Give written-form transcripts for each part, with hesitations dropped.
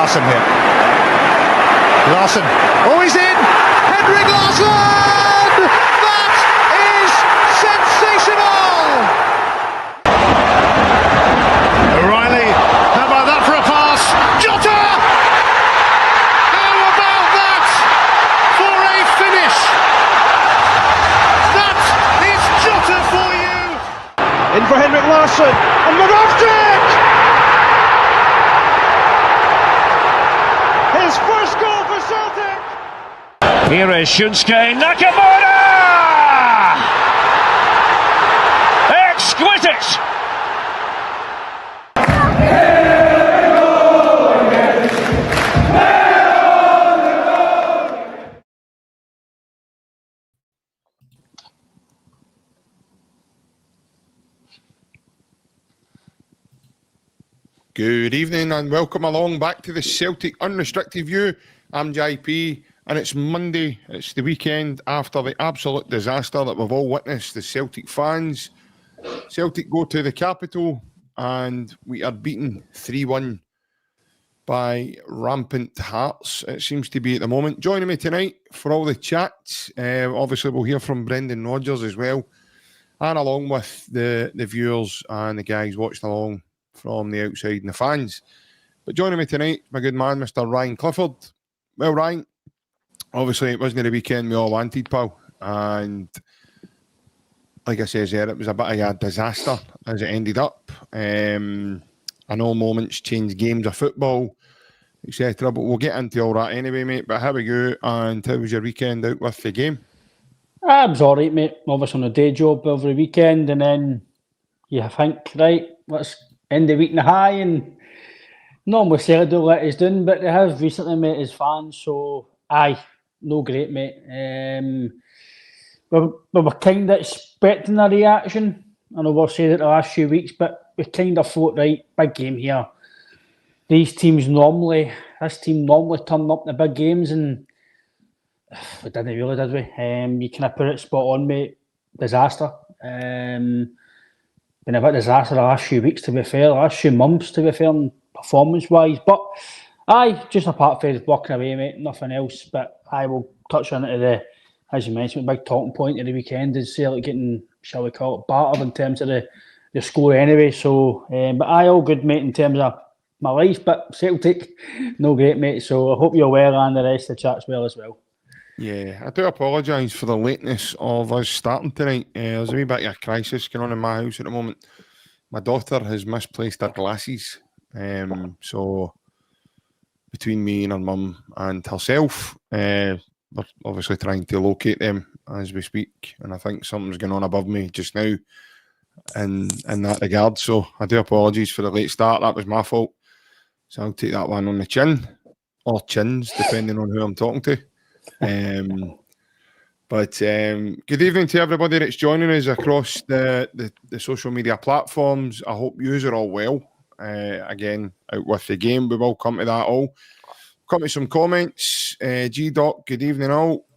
Larsson here. Larsson. Oh, he's in! Henrik Larsson! That is sensational! O'Reilly. How about that for a pass? Jota! How about that for a finish? That is Jota for you! In for Henrik Larsson. And Rodgers! His first goal for Celtic! Here is Shunsuke Nakamura! Exquisite! Good evening and welcome along back to the Celtic Unrestricted View. I'm JP and it's Monday. It's the weekend after the absolute disaster that we've all witnessed, the Celtic fans. Celtic go to the capital and we are beaten 3-1 by rampant Hearts, it seems to be at the moment. Joining me tonight for all the chats, obviously we'll hear from Brendan Rodgers as well, and along with the viewers and the guys watching along from the outside and the fans. But joining me tonight, my good man, Mr. Ryan Clifford. Well, Ryan, obviously it wasn't the weekend we all wanted, pal. And like I says there, it was a bit of a disaster as it ended up. I know moments change games of football, etc. But we'll get into all that anyway, mate. But how are you and how was your weekend out with the game? I was all right, mate. Obviously on a day job over the weekend, and then you think, right, let's end the week in the high, and normally Celtic don't let us down, but they have recently, mate, as fans, so aye, no great, mate. We were kind of expecting a reaction. I know we've said it the last few weeks, but we kind of thought, right, big game here. This team normally turn up in the big games, and we didn't really, did we? You kind of put it spot on, mate. Disaster. Been a bit disaster the last few weeks, to be fair, the last few months, to be fair, performance-wise. But aye, just apart from walking away, mate, nothing else. But I will touch on it to the, as you mentioned, the big talking point of the weekend is Celtic getting, shall we call it, battered in terms of the score anyway. So, but aye, all good, mate, in terms of my life. But Celtic, no great, mate. So I hope you're well and the rest of the chat's well as well. Yeah, I do apologise for the lateness of us starting tonight. There's a wee bit of a crisis going on in my house at the moment. My daughter has misplaced her glasses. So between me and her mum and herself, we're obviously trying to locate them as we speak. And I think something's going on above me just now in that regard. So I do apologise for the late start. That was my fault. So I'll take that one on the chin, or chins, depending on who I'm talking to. But good evening to everybody that's joining us across the social media platforms. I hope yous are all well. Again, out with the game, we will come to that all. Come to some comments. G-Doc, good evening all.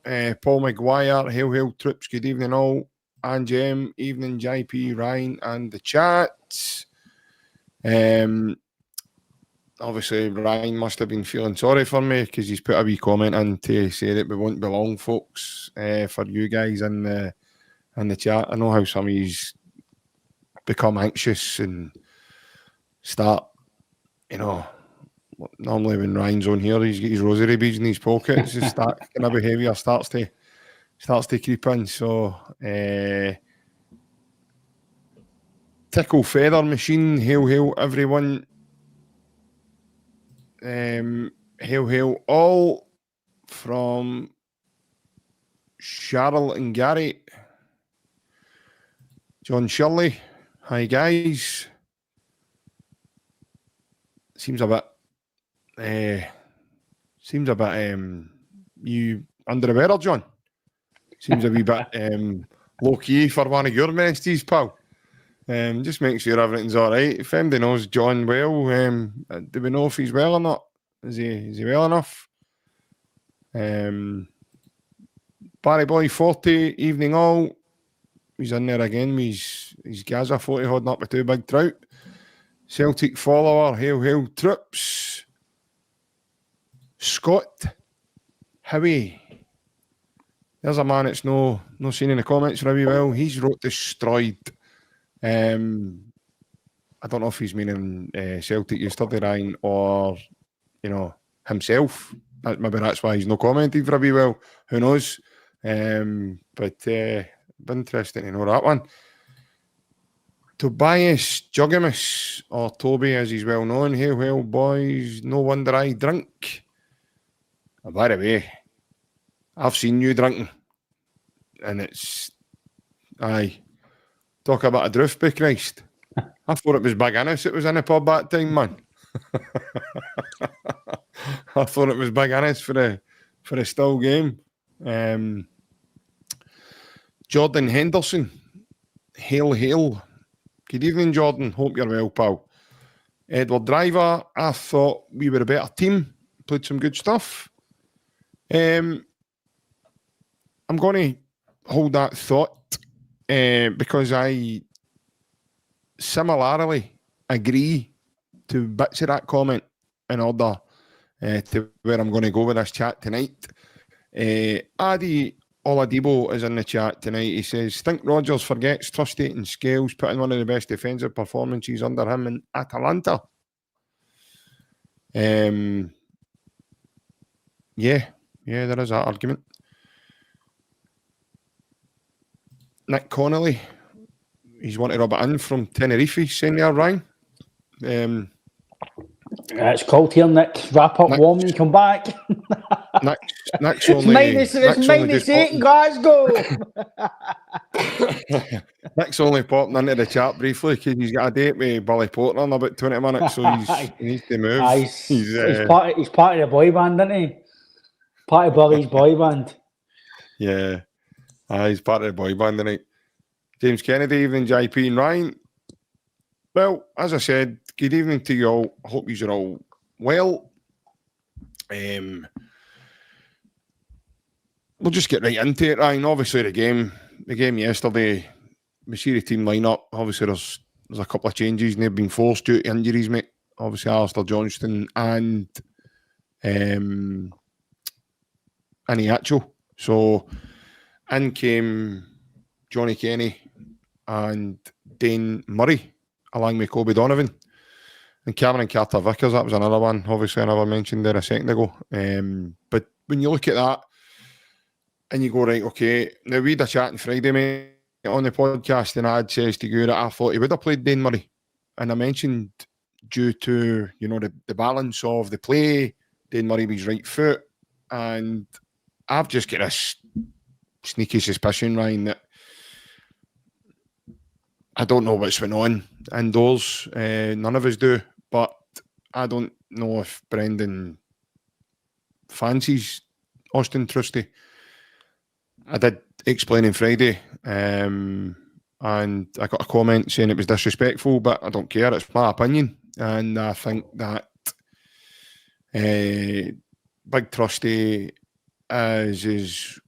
Paul Maguire, hail troops, good evening all. And Jem, evening JP, Ryan and the chat. Obviously, Ryan must have been feeling sorry for me because he's put a wee comment in to say that we won't be long, folks, for you guys in the chat. I know how some of yous become anxious and start, normally when Ryan's on here, he's got his rosary beads in his pockets. Just that kind of behaviour starts to creep in. So, Tickle Feather Machine, hail everyone. Hail all from Cheryl and Gary. John Shirley, hi guys. Seems a bit you under the weather, John. Seems a wee bit low key for one of your besties, pal. Just make sure everything's all right. If anybody knows John well, do we know if he's well or not? Is he well enough? Barry Boy 40, evening all. He's in there again with his Gaza 40 holding up with two big trout. Celtic follower, hail troops. Scott Howie. There's a man that's no seen in the comments very well. He's wrote destroyed. I don't know if he's meaning Celtic yesterday, Ryan, or himself. Maybe that's why he's not commented very well. Who knows? But interesting to know that one. Tobias Juggimus, or Toby as he's well known. Hey, well, boys, no wonder I drink. By the way, I've seen you drinking, and it's talk about a drift, by Christ. I thought it was Big Innes it was in the pub that time, man. I thought it was Big Innes for the still game. Jordan Henderson, hail. Good evening, Jordan. Hope you're well, pal. Edward Driver, I thought we were a better team. Played some good stuff. I'm going to hold that thought because I similarly agree to bits of that comment in order to where I'm going to go with this chat tonight. Adi Oladipo is in the chat tonight. He says, think Rodgers forgets Trusty and Scales putting one of the best defensive performances under him in Atalanta. Yeah, there is that argument. Nick Connolly, he's wanted to rub it in from Tenerife, saying there, Ryan. It's cold here, Nick. Wrap up warm and come back. Nick's only, it's -8 in Glasgow. Nick's only popping into the chat briefly because he's got a date with Billy Porter in about 20 minutes, so he needs to move. He's part of the boy band, isn't he? Part of Billy's boy band. Yeah. He's part of the boy band tonight. James Kennedy, evening, JP and Ryan. Well, as I said, good evening to you all. I hope you're all well. We'll just get right into it, Ryan. Obviously, the game yesterday, we see the team line up. Obviously, there's a couple of changes and they've been forced due to injuries, mate. Obviously, Alistair Johnston and Aniacho. So, in came Johnny Kenny and Dane Murray, along with Kobe Donovan. And Cameron Carter-Vickers, that was another one, obviously I never mentioned there a second ago. But when you look at that, and you go, right, okay, now we had a chat on Friday, mate, on the podcast, and Ad says to you that I thought he would have played Dane Murray. And I mentioned due to, the balance of the play, Dane Murray was right foot, and I've just got this sneaky suspicion, Ryan, that I don't know what's went on indoors. None of us do, but I don't know if Brendan fancies Austin Trusty. I did explain on Friday, and I got a comment saying it was disrespectful, but I don't care. It's my opinion, and I think that Big Trusty is as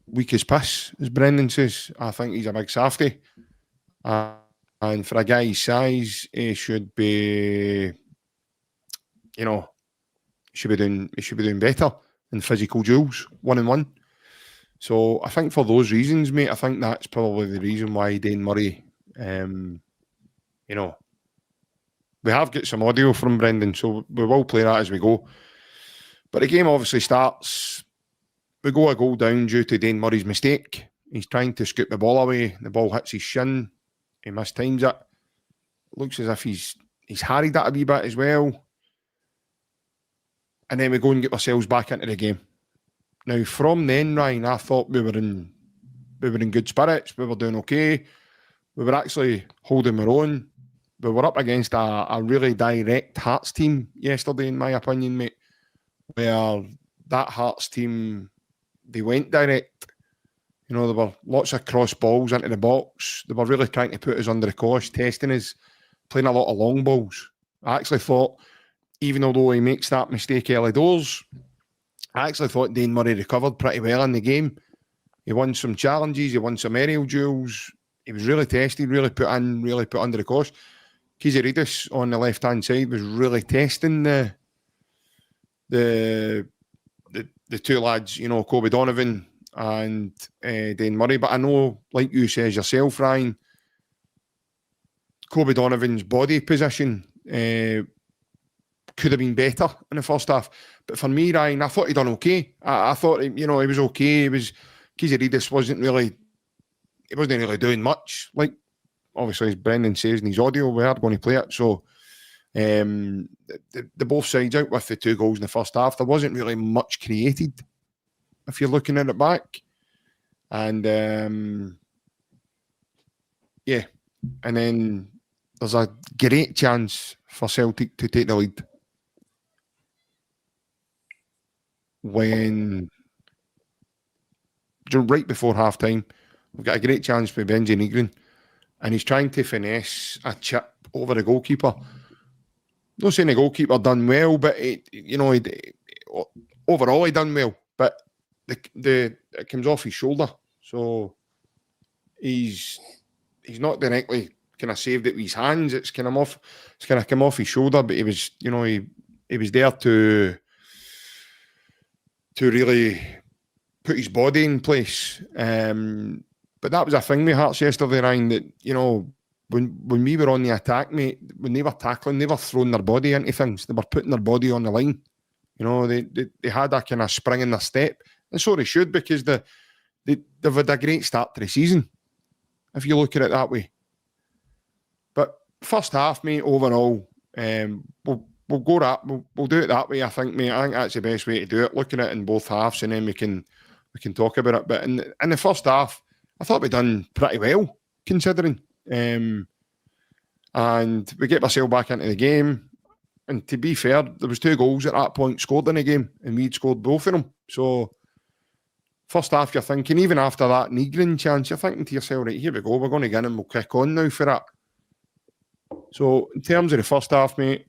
weak as piss, as Brendan says. I think he's a big safety. And for a guy his size, he should be, should be doing better in physical duels, 1-on-1. So I think for those reasons, mate, I think that's probably the reason why Dane Murray, we have got some audio from Brendan, so we will play that as we go. But the game obviously starts, we go a goal down due to Dane Murray's mistake. He's trying to scoop the ball away. The ball hits his shin. He mistimes it. Looks as if he's harried that a wee bit as well. And then we go and get ourselves back into the game. Now, from then, Ryan, I thought we were in good spirits. We were doing okay. We were actually holding our own. We were up against a really direct Hearts team yesterday, in my opinion, mate, where that Hearts team, they went direct. There were lots of cross balls into the box. They were really trying to put us under the cosh, testing us, playing a lot of long balls. I actually thought, even although he makes that mistake early doors, I actually thought Dane Murray recovered pretty well in the game. He won some challenges, he won some aerial duels. He was really tested, really put under the cosh. Kiziridis on the left-hand side was really testing the the two lads, you know, Kobe Donovan and Dane Murray. But I know, like you says yourself, Ryan, Kobe Donovan's body position could have been better in the first half. But for me, Ryan, I thought he done okay. I thought, you know, he was okay. He was, Kizarides wasn't really doing much. Like, obviously, as Brendan says in his audio, we are going to play it. So, the both sides out with the 2 goals in the first half. There wasn't really much created, if you're looking at it back. And, yeah. And then there's a great chance for Celtic to take the lead when, right before half-time, we've got a great chance for Benji Negrin, and he's trying to finesse a chip over the goalkeeper. Not saying the goalkeeper done well, but overall he done well. But it comes off his shoulder, so he's not directly kind of saved it with his hands. It's kind of come off his shoulder, but he was there to really put his body in place. But that was a thing with Hearts yesterday, Ryan, that, you know, when we were on the attack, mate, when they were tackling, they were throwing their body into things. They were putting their body on the line. You know, they had a kind of spring in their step. And so they should, because they've had a great start to the season, if you look at it that way. But first half, mate, overall, we'll go that. We'll do it that way, I think, mate. I think that's the best way to do it, looking at it in both halves, and then we can talk about it. But in the first half, I thought we'd done pretty well, considering. And we get ourselves back into the game. And to be fair, there was 2 goals at that point scored in the game, and we'd scored both of them. So first half, you're thinking, even after that Negrin chance, you're thinking to yourself, right, here we go, we're going to get in and we'll kick on now for that. So in terms of the first half, mate,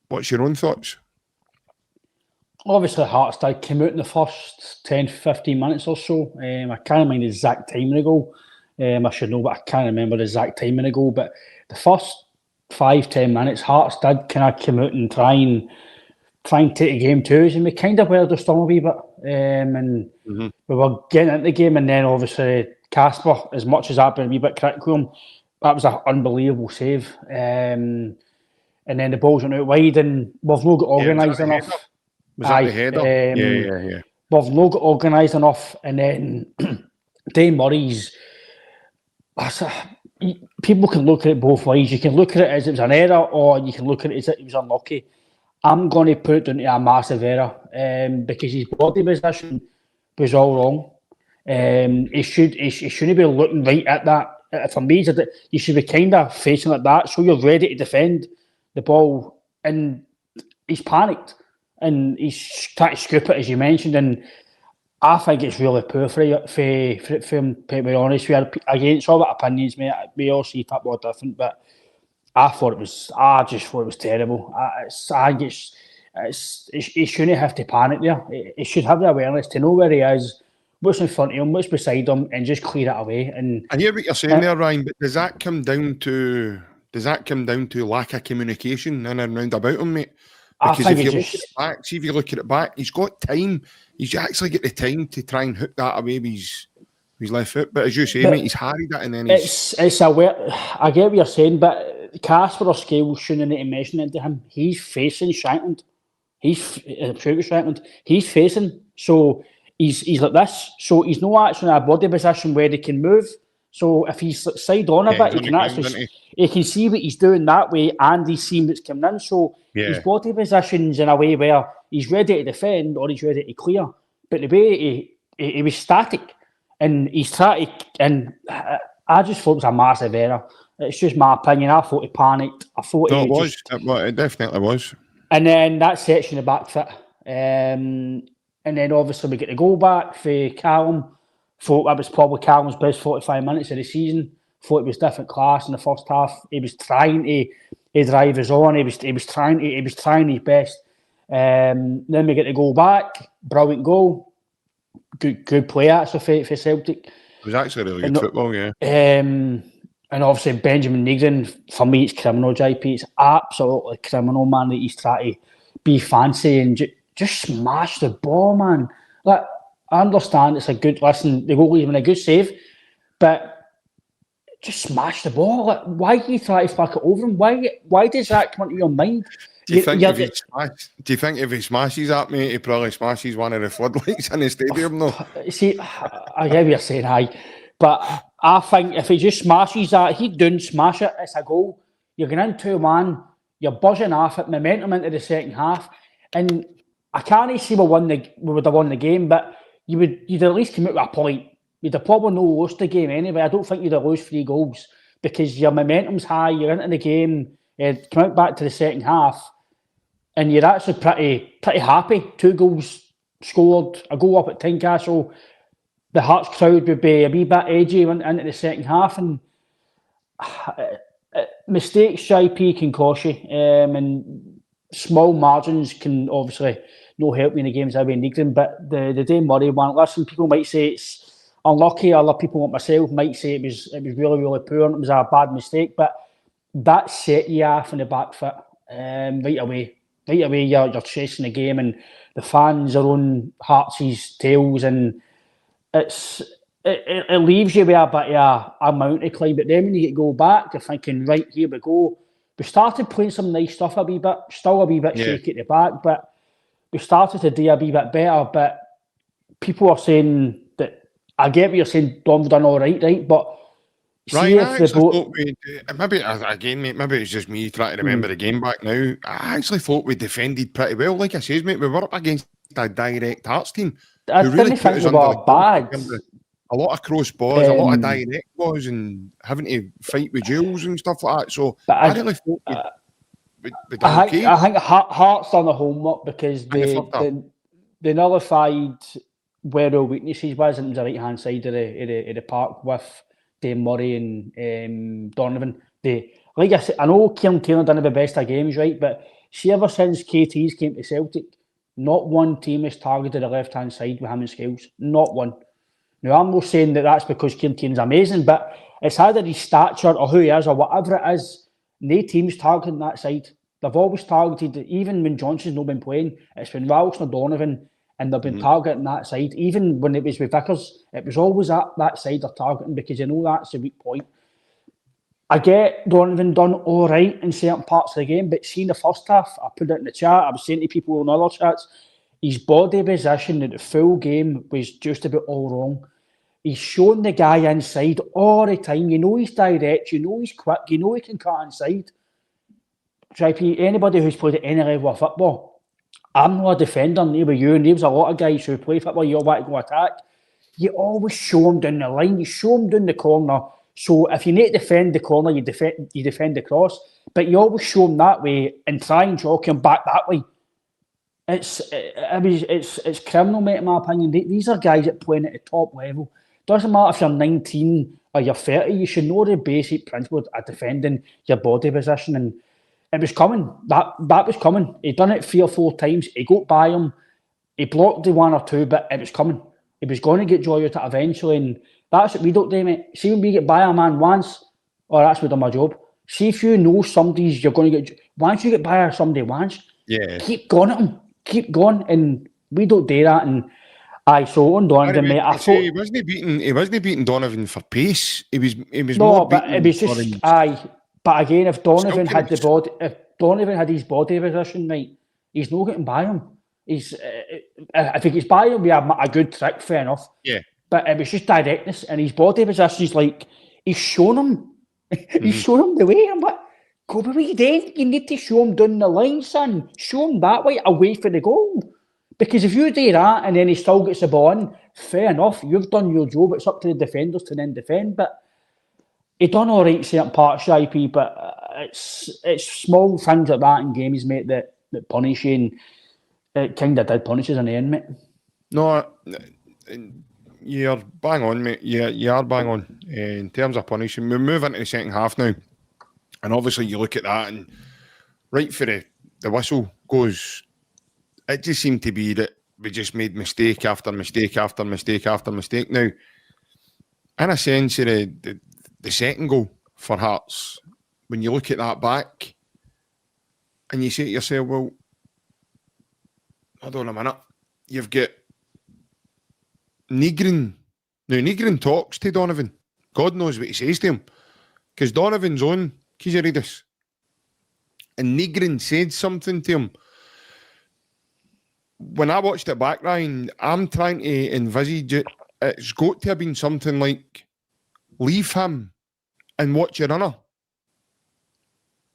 what's your own thoughts? Obviously, Hearts did come out in the first 10, 15 minutes or so. I can't remember the exact time of the goal. I should know, but I can't remember the exact time of the goal. But the first 5-10 minutes, Hearts did kind of come out and try and take the game to us, and we kind of weathered the storm a wee bit. And we were getting into the game, and then obviously Casper, as much as I've been a wee bit critical of him, that was an unbelievable save. And then the balls went out wide, and we've not got organised enough. Was that the header? Yeah. We've not got organised enough, and then Dane Murray's. People can look at it both ways. You can look at it as it was an error, or you can look at it as it was unlucky. I'm going to put it down to a massive error, because his body position was all wrong. He shouldn't be looking right at that. For me, you should be kind of facing like that, so you're ready to defend the ball. And he's panicked, and he's trying to scoop it, as you mentioned. And I think it's really poor for him, to be honest. Again, it's all about opinions, mate. We all see football different, but I just thought it was terrible. He shouldn't have to panic there. He should have the awareness to know where he is, what's in front of him, what's beside him, and just clear it away. And I hear what you're saying there, Ryan, but does that come down to lack of communication in and round about him, mate? Because if you look at it back, he's got time. He's actually got the time to try and hook that away with his left foot. But as you say, mate, he's harried it, and then it's aware. I get what you're saying, but Casper or Scales shouldn't need to mention it to him. He's facing Shankland. He's facing, so he's like this. So he's not actually in a body position where he can move. So if he's side on a bit, he can actually he can see what he's doing that way, and he's seeing what's coming in. So his body position's in a way where he's ready to defend or he's ready to clear. But the way he was static, and he's trying to, and I just thought it was a massive error. It's just my opinion. I thought he panicked. It definitely was. And then that section of the back foot. And then obviously we get the goal back for Callum. Thought that was probably Callum's best 45 minutes of the season. Thought it was different class in the first half. He was trying to drive us on. He was trying his best. Then we get the goal back. Brilliant goal. Good play actually for Celtic. It was actually really good football, yeah. And obviously Benjamin Negrin, for me, it's criminal, JP. It's absolutely criminal, man, that he's trying to be fancy and just smash the ball, man. Like, I understand it's a good listen. The goalie's been a good save, but just smash the ball. Like, why do you try to flick it over him? Why does that come into your mind? Do you think if he smashes that, mate, he probably smashes one of the floodlights in the stadium, though? See, I get what you're saying, aye. But I think if he just smashes that, he don't smash it, it's a goal. You're going in 2-1, you're buzzing off it, momentum into the second half. And I can't see we would have won the game, but you'd at least come out with a point. You'd have probably no lost the game anyway. I don't think you'd have lost 3 goals because your momentum's high, you're into the game, come out back to the second half, and you're actually pretty happy. 2 goals scored, a goal up at Tynecastle. The Hearts crowd would be a wee bit edgy into the second half, and mistakes, JP, can cost you, and small margins can obviously no help you in the games that we need them. But the Dane Murray one, listen, people might say it's unlucky. Other people like myself might say it was really, really poor and it was a bad mistake. But that set you off in the back foot right away. Right away, you're chasing the game, and the fans are on Hearts' tails, and it leaves you with a bit of a mountain to climb. But then when you go back, you're thinking, right, here we go. We started playing some nice stuff a wee bit, still a wee bit shaky at the back, but we started to do a wee bit better. But people are saying that, I get what you're saying, Dom's done all right, but Right, maybe again, mate. Maybe it's just me trying to remember the game back now. I actually thought we defended pretty well. Like I says, mate, we were up against a direct Hearts team. I didn't think we were bad. A lot of cross balls, a lot of direct balls, and having to fight with duels and stuff like that. So I really thought we did okay. I think Hearts done the homework because they nullified where our weaknesses was in the right hand side of the park with Dane Murray and Donovan. Like I said, I know Kieran Taylor done the best of games, right? But see, ever since KT's came to Celtic, not one team has targeted the left hand side with him and Scales. Not one. Now, I'm not saying that that's because Kieran Taylor's amazing, but it's either his stature or who he is or whatever it is. No team's targeting that side. They've always targeted, even when Johnson's not been playing, it's been Ralston or Donovan, and they've been targeting that side. Even when it was with Vickers, it was always that side they're targeting because you know that's the weak point. I get Donovan done all right in certain parts of the game, but seeing the first half, I put it in the chat, I was saying to people in other chats, his body position in the full game was just about all wrong. He's showing the guy inside all the time. You know he's direct, you know he's quick, you know he can cut inside. JP, anybody who's played at any level of football, I'm not a defender, neither you, and there's a lot of guys who play football, you all want to go attack. You always show them down the line, you show them down the corner. So if you need to defend the corner, you defend the cross, but you always show them that way and try and jockey them back that way. It's criminal, mate, in my opinion. These are guys that playing at the top level. Doesn't matter if you're 19 or you're 30, you should know the basic principles of defending your body position. And it was coming. That was coming. He done it 3 or 4 times. He got by him. He blocked the 1 or 2, but it was coming. He was going to get joy out of it eventually. And that's what we don't do, mate. See, when we get by a man once, that's what done my job. See, if you know you're going to get... Once you get by somebody once, keep going at him. Keep going. And we don't do that. And so on Donovan, mate, I thought... He wasn't beating Donovan for pace. He was no, more but it was just... But again, if Donovan had his body position, right, he's not getting by him. If he gets by him, we have a good trick, fair enough. Yeah. But it was just directness, and his body position is like, he's shown him. He's shown him the way. I'm like, go away then. You need to show him down the line, son. Show him that way, away for the goal. Because if you do that and then he still gets the ball in, fair enough, you've done your job. It's up to the defenders to then defend. But he done all right certain parts, IP, but it's small things like that in games, mate, that punish you, and it kind of did punish us in the end, mate. No, you're bang on, mate. You are bang on in terms of punishing. We move into the second half now, and obviously you look at that, and right for the whistle goes, it just seemed to be that we just made mistake after mistake after mistake after mistake. Now, in a sense, the second goal for Hearts, when you look at that back and you say to yourself, well, hold on a minute, you've got Negrin talks to Donovan. God knows what he says to him. Because Donovan's on Kizaridis. And Negrin said something to him. When I watched it back, Ryan, I'm trying to envisage it. It's got to have been something like, leave him and watch your runner.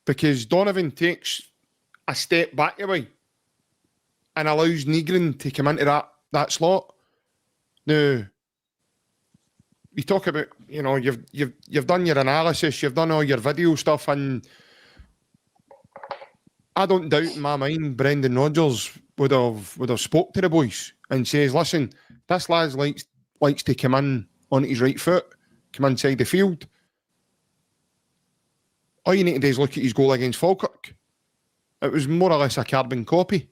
Because Donovan takes a step back away and allows Negrin to come into that slot. Now, you talk about, you've done your analysis, you've done all your video stuff, and I don't doubt in my mind Brendan Rodgers would have spoke to the boys and says, listen, this lad likes to come in on his right foot, come inside the field. All you need to do is look at his goal against Falkirk. It was more or less a carbon copy.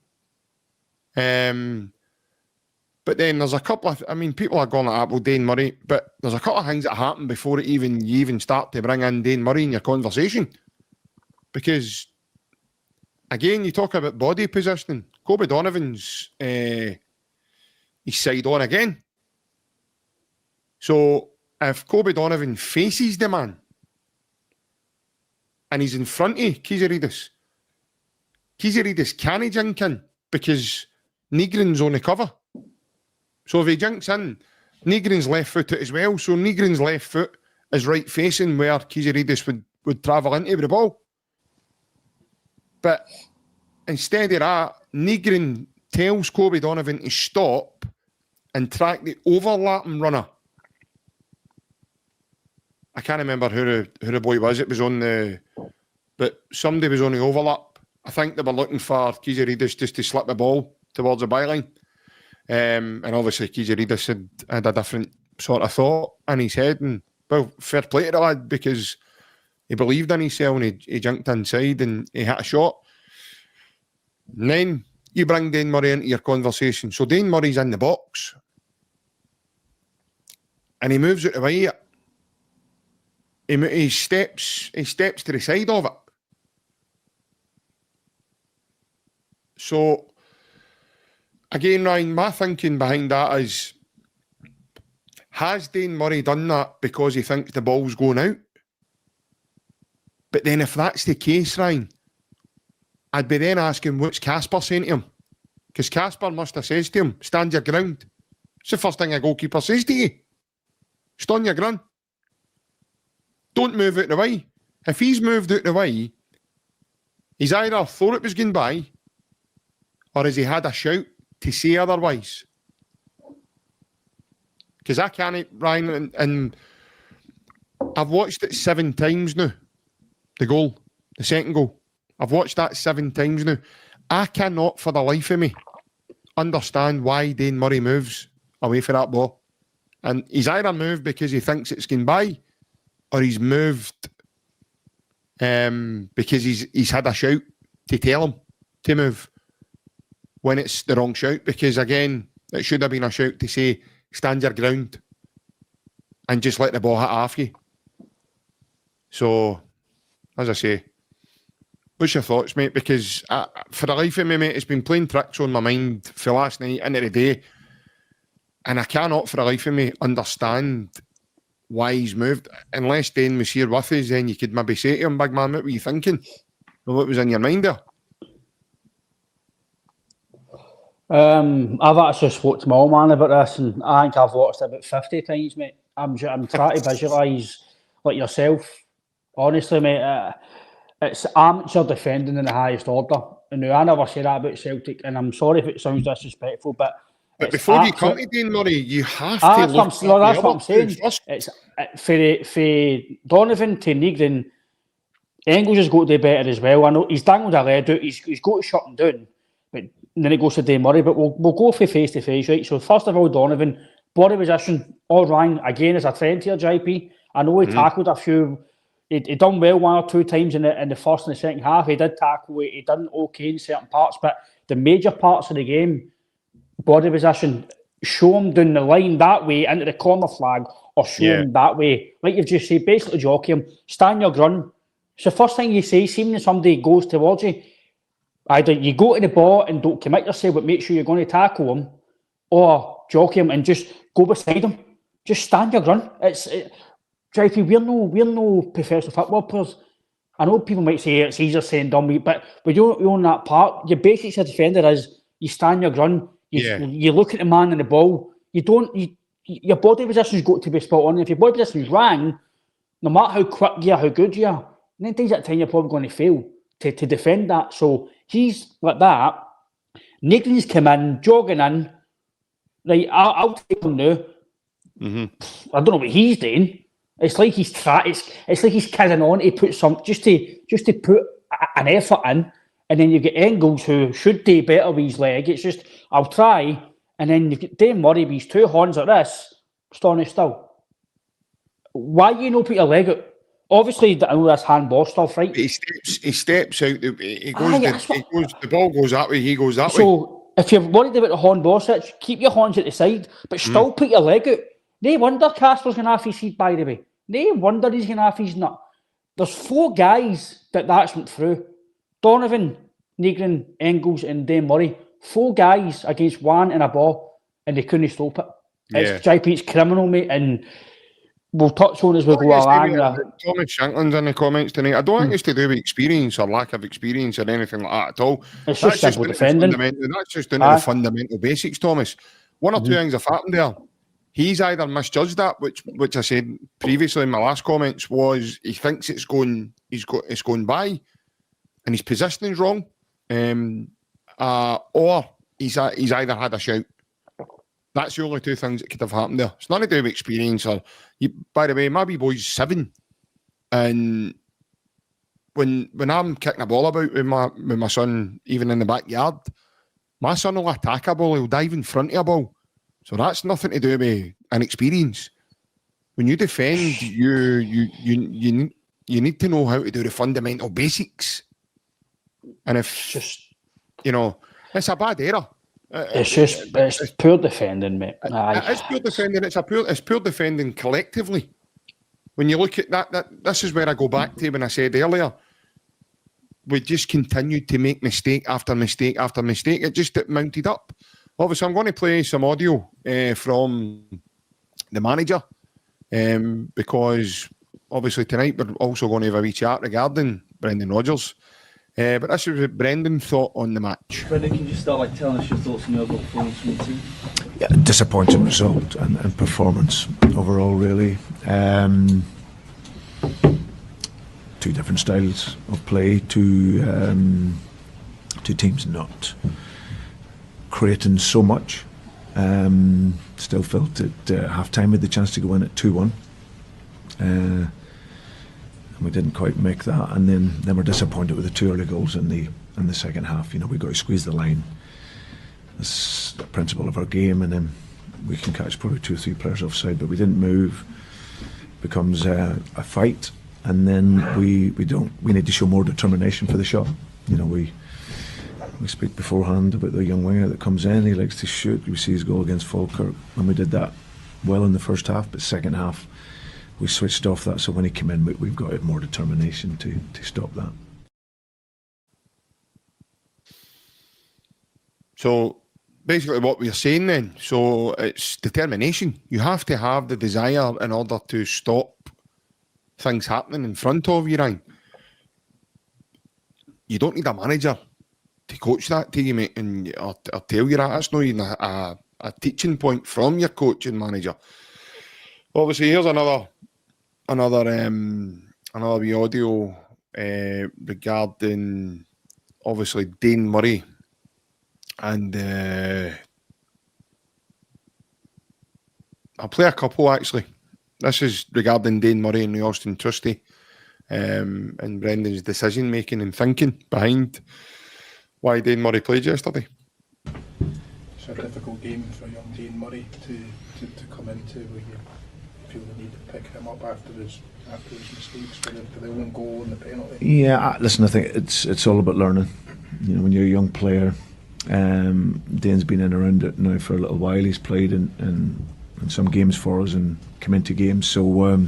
But then there's a couple of, people are going at Dane Murray, but there's a couple of things that happen before you even start to bring in Dane Murray in your conversation. Because, again, you talk about body positioning. Kobe Donovan's his side on again. So if Kobe Donovan faces the man and he's in front of Kizaridis can't jink in because Negrin's on the cover. So if he jinks in, Negrin's left footed as well. So Negrin's left foot is right facing where Kizaridis would travel into with the ball. But instead of that, Negrin tells Kobe Donovan to stop and track the overlapping runner. I can't remember who the boy was. It was but somebody was on the overlap. I think they were looking for Kizaridis just to slip the ball towards the byline. And obviously Kizaridis had a different sort of thought in his head. And, well, fair play to the lad because he believed in himself and he jumped inside and he hit a shot. And then you bring Dane Murray into your conversation. So Dane Murray's in the box and he moves out the way. He steps to the side of it. So, again, Ryan, my thinking behind that is, has Dane Murray done that because he thinks the ball's going out? But then if that's the case, Ryan, I'd be then asking what's Casper saying to him? Because Casper must have said to him, stand your ground. It's the first thing a goalkeeper says to you. Stand your ground. Don't move out the way. If he's moved out the way, he's either thought it was going by or has he had a shout to say otherwise? Because I can't, Ryan, and I've watched it 7 times now. The goal, the second goal. I've watched that 7 times now. I cannot for the life of me understand why Dane Murray moves away from that ball. And he's either moved because he thinks it's going by or he's moved because he's had a shout to tell him to move when it's the wrong shout. Because, again, it should have been a shout to say, stand your ground and just let the ball hit half you. So, as I say, what's your thoughts, mate? Because for the life of me, mate, it's been playing tricks on my mind for last night into the day. And I cannot for the life of me understand why he's moved. Unless Dane was here with us, then you could maybe say to him, big man, what were you thinking? Or what was in your mind there? I've actually spoke to my old man about this, and I think I've watched it about 50 times, mate. I'm trying to visualise like yourself. Honestly, mate, it's amateur defending in the highest order. And I never say that about Celtic, and I'm sorry if it sounds disrespectful, but before you come to Dane Murray, you have to look that's what I'm saying. First. It's for Donovan to Negrin, Engels has got to do better as well. I know he's dangled a lead out, he's got to shut him down, but then it goes to Dane Murray. But we'll go for face to face, right? So first of all, Donovan, body position, all right. Again, as a trend here, JP. I know he tackled a few. He done well 1 or 2 times in the first and the second half. He did tackle. He done okay in certain parts, but the major parts of the game, body position, show him down the line that way into the corner flag, or show him that way. Like you've just said, basically jockey him, stand your ground. It's the first thing you say, see when somebody goes towards you, either you go to the ball and don't commit yourself, but make sure you're going to tackle him, or jockey him, and just go beside him. Just stand your ground. JP, we're no professional football players. I know people might say it's easier saying done, but we own that part. Your basics as a defender is you stand your ground. You look at the man and the ball. Your body position's got to be spot on. If your body position's wrong, no matter how quick you are, how good you are, 9 times out of 10 you're probably going to fail to defend that. So he's like that. Naglin's come in, jogging in. Right, I'll take him now. Mm-hmm. I don't know what he's doing. It's like he's it's like he's carrying on to put some just to put an effort in, and then you get Engels who should do better with his leg. It's just I'll try, and then you get Dave Murray with his 2 horns like this, standing still. Why you not put your leg out? Obviously, I know that's handball stuff, right? He steps out. He goes. The ball goes that way. He goes that way. So if you're worried about the handball switch, keep your horns at the side, but still put your leg out. No wonder Casper's going to have his seat, by the way. No wonder he's going to have his nut. There's 4 guys that's went through. Donovan, Naglin, Engels, and Dave Murray. 4 guys against 1 and a ball, and they couldn't stop it. It's JP, it's criminal, mate, and we'll touch on as we go along. Thomas Shanklin's in the comments tonight. I don't think it's to do with experience or lack of experience or anything like that at all. It's just simple defending. That's just down to the fundamental basics, Thomas. 1 or 2 things have happened there. He's either misjudged that, which I said previously in my last comments, was he thinks it's going by, and his positioning's wrong, or he's either had a shout. That's the only 2 things that could have happened there. It's nothing to do with experience. By the way, my wee boy's 7, and when I'm kicking a ball about with my son, even in the backyard, my son will attack a ball. He'll dive in front of a ball. So that's nothing to do with an experience. When you defend, you need to know how to do the fundamental basics. And if it's a bad error. It's poor defending, mate. It's poor defending. It's poor defending collectively. When you look at that, this is where I go back to when I said earlier, we just continued to make mistake after mistake after mistake. It mounted up. Obviously, I'm going to play some audio from the manager because obviously tonight we're also going to have a wee chat regarding Brendan Rodgers. But this is what Brendan thought on the match. Brendan, can you start by telling us your thoughts on your performance from the team? Yeah, disappointing result and performance overall, really. 2 different styles of play, 2 teams not creating so much. Still felt at half-time we had the chance to go in at 2-1. And we didn't quite make that, and then we're disappointed with the 2 early goals in the second half. We got to squeeze the line. That's the principle of our game, and then we can catch probably 2 or 3 players offside, but we didn't move. It becomes a fight, and then we need to show more determination for the shot. We speak beforehand about the young winger that comes in. He likes to shoot. We see his goal against Falkirk, and we did that well in the first half, but second half we switched off that. So when he came in, we've got more determination to stop that. So basically what we're saying then, so it's determination. You have to have the desire in order to stop things happening in front of you, Ryan. You don't need a manager to coach that to you, mate, and or tell you that. That's not even a teaching point from your coach and manager. Obviously, here's another wee audio regarding obviously Dane Murray and I'll play a couple actually. This is regarding Dane Murray and the Austin Trusty and Brendan's decision making and thinking behind why Dane Murray played yesterday. It's a difficult game for young Dane Murray to come into, where you feel the need to pick him up after his mistakes for the own goal and the penalty. Yeah, listen, I think it's all about learning. When you're a young player, Dane's been in around it now for a little while. He's played in some games for us and come into games. So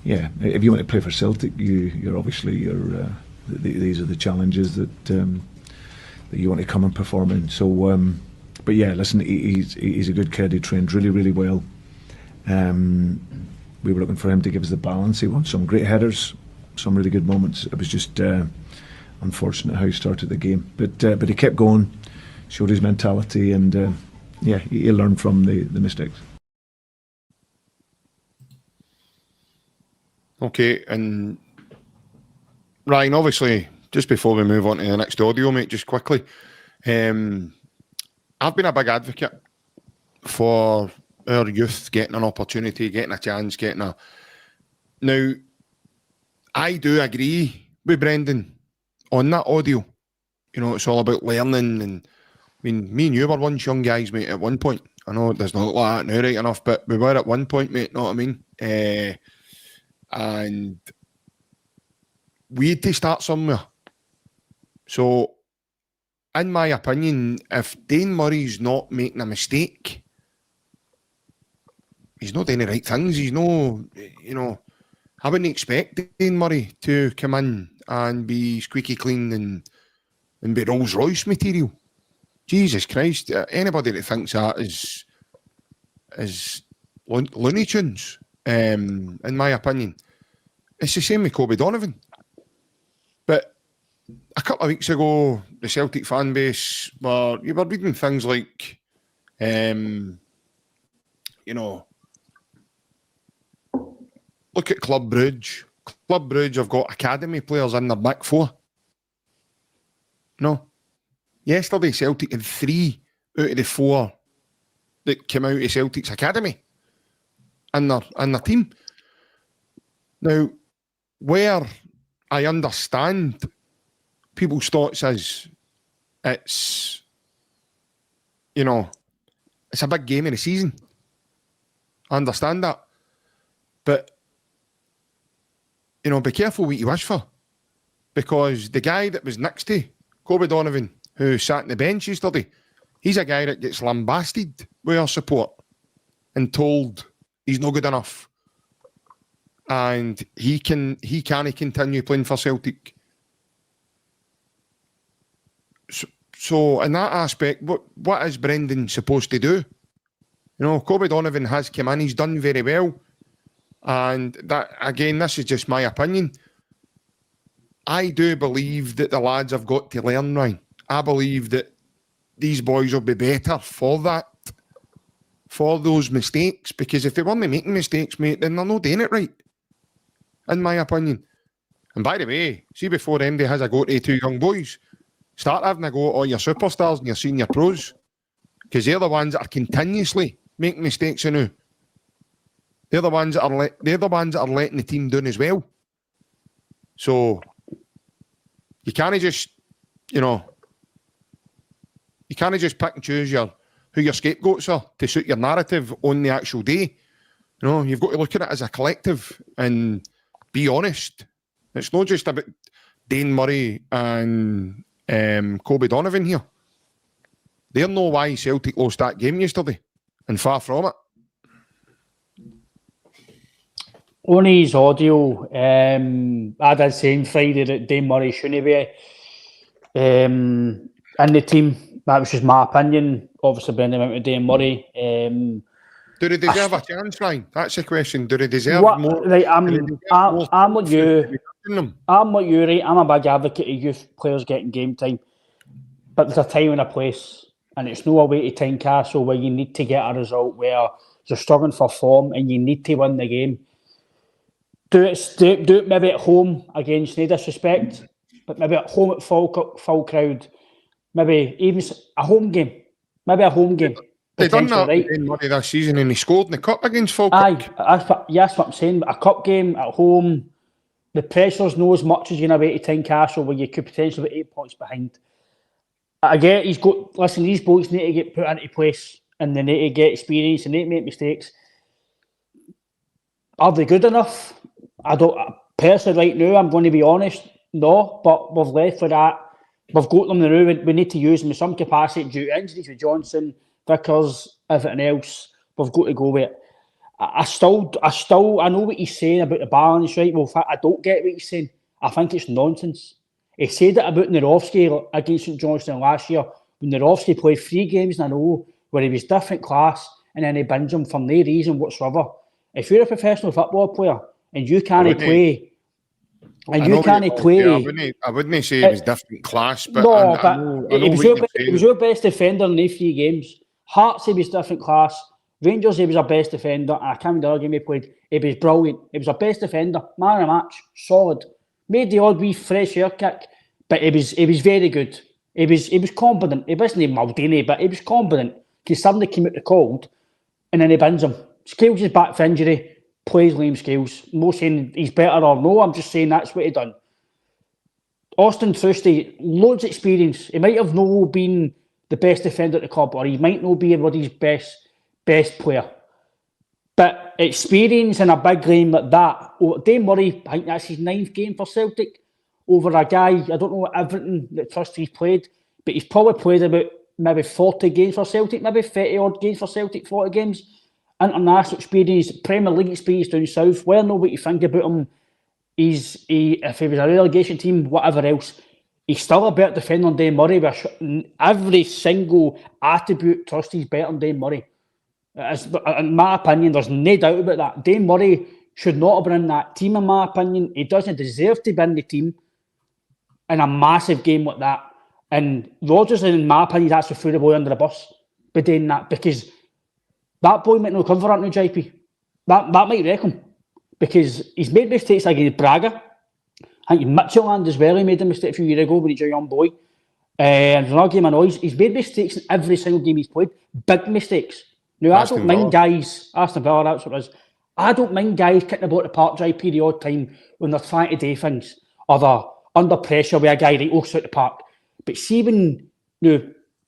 yeah, if you want to play for Celtic, you're obviously these are the challenges that you want to come and perform in. So, But yeah, listen, he's a good kid. He trained really, really well. We were looking for him to give us the balance. He won some great headers, some really good moments. It was just unfortunate how he started the game. But he kept going, showed his mentality, and yeah, he learned from the mistakes. Okay, and Ryan, obviously, just before we move on to the next audio, mate, just quickly, I've been a big advocate for our youth getting an opportunity, getting a chance, Now, I do agree with Brendan on that audio. You know, it's all about learning, and I mean, me and you were once young guys, mate, at one point. I know it does not look like that now, right enough, but we were at one point, mate, know what I mean? And we had to start somewhere. So, in my opinion, if Dane Murray's not making a mistake, he's not doing the right things. He's no, you know, I wouldn't expect Dane Murray to come in and be squeaky clean and be Rolls Royce material. Jesus Christ, anybody that thinks that is Looney Tunes, in my opinion. It's the same with Kobe Donovan. But a couple of weeks ago, the Celtic fan base you were reading things like, you know, look at Club Brugge. Club Brugge have got academy players in their back four. No. Yesterday, Celtic had 3 out of the 4 that came out of Celtic's academy in their team. Now, where I understand people's thoughts is it's, you know, it's a big game of the season. I understand that. But, you know, be careful what you wish for. Because the guy that was next to Kobe Donovan, who sat on the bench yesterday, he's a guy that gets lambasted with our support and told he's not good enough. And he can't continue playing for Celtic. So in that aspect, what is Brendan supposed to do? You know, Kobe Donovan has come in, he's done very well. And that, again, this is just my opinion. I do believe that the lads have got to learn, Ryan. I believe that these boys will be better for that, for those mistakes. Because if they weren't making mistakes, mate, then they're not doing it right, in my opinion. And by the way, see, before MD has a go to 2 young boys, start having a go at all your superstars and your senior pros. Because they're the ones that are continuously making mistakes now. They're the ones that are letting the team down as well. So you can't just, you know, you can't just pick and choose who your scapegoats are to suit your narrative on the actual day. You know, you've got to look at it as a collective and be honest. It's not just about Dane Murray and Kobe Donovan here. They know why Celtic lost that game yesterday, and far from it. On his audio, I did say on Friday that Dane Murray shouldn't be in the team. That was just my opinion. Obviously, Brendan went with Dane Murray. Do they deserve a chance, Ryan? That's the question. Do they deserve more? Right, I'm like you. I'm like you, right? I'm a big advocate of youth players getting game time. But there's a time and a place. And it's no away to Tynecastle where you need to get a result where you're struggling for form and you need to win the game. Do it maybe at home against, no disrespect, but maybe at home at full crowd. Maybe even a home game. Maybe a home game. They done that right? in Murray this season and he scored in the cup against Falkirk. That's what I'm saying. A cup game at home, the pressure's not as much as you're away to Tynecastle where you could potentially be 8 points behind. I get these boys need to get put into place and they need to get experience and they need to make mistakes. Are they good enough? I don't personally right now, I'm going to be honest, no, but we've left for that. We've got them now. We need to use them in some capacity due to injuries with Johnson, Vickers, everything else. We've got to go with it. I know what he's saying about the balance, right? Well, I don't get what he's saying. I think it's nonsense. He said it about Nerowski against St Johnstone last year when they're obviously played 3 games in a row where he was different class and then he bins him for no reason whatsoever. If you're a professional football player and you can't play, and you can't play, I wouldn't say it was different class, but no, I know it was your best defender in these 3 games. Hearts, he was different class. Rangers, he was our best defender. I can't remember the other game he played. He was brilliant. He was our best defender. Man of the match, solid. Made the odd wee fresh air kick, but he was very good. He was competent. He wasn't Maldini, but he was competent because somebody came out the cold and then he bins him. Scales is back for injury, plays Liam Scales. I'm not saying he's better or no, I'm just saying that's what he done. Austin Trusty, loads of experience. He might have not been the best defender at the club, or he might not be everybody's best player. But experience in a big game like that, Dane Murray, I think that's his 9th game for Celtic, over a guy, I don't know everything that Trusty's played, but he's probably played about maybe 40 games for Celtic, maybe 30 odd games for Celtic, 40 games. International experience, Premier League experience down south. Well, know what you think about him. If he was a relegation team, whatever else, he's still a better defender than Dane Murray. Every single attribute, Trusty's better than Dane Murray. In my opinion, there's no doubt about that. Dane Murray should not have been in that team, in my opinion. He doesn't deserve to be in the team in a massive game like that. And Rodgers, in my opinion, has to throw the boy under the bus by doing that, because that boy might not come for that now, JP. That might wreck him. Because he's made mistakes against Braga. I think Midtjylland as well, he made a mistake a few years ago when he's a young boy. And another game I know, he's made mistakes in every single game he's played. Big mistakes. Now, I don't mind guys, Aston Villa, that's what it is. I don't mind guys kicking about the park, JP, the odd time when they're trying to do things, or they're under pressure with a guy that walks out the park. But see when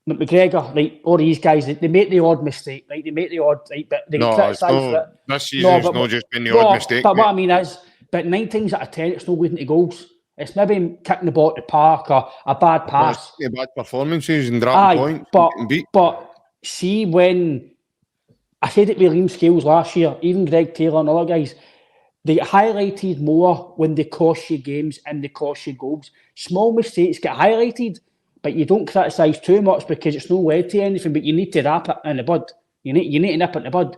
McGregor, right, all these guys, they make the odd mistake, right? They make the odd, right, but they get criticised for it. This season's not just been the odd mistake. But what I mean is, but 9 times out of 10, it's not leading to goals. It's maybe kicking the ball at the park or a bad pass. Bad performances and dropping points. But see, when I said it with Liam Scales last year, even Greg Taylor and other guys, they get highlighted more when they cost you games and they cost you goals. Small mistakes get highlighted, but you don't criticise too much because it's no led to anything, but you need to wrap it in the bud. You need to nip it in the bud.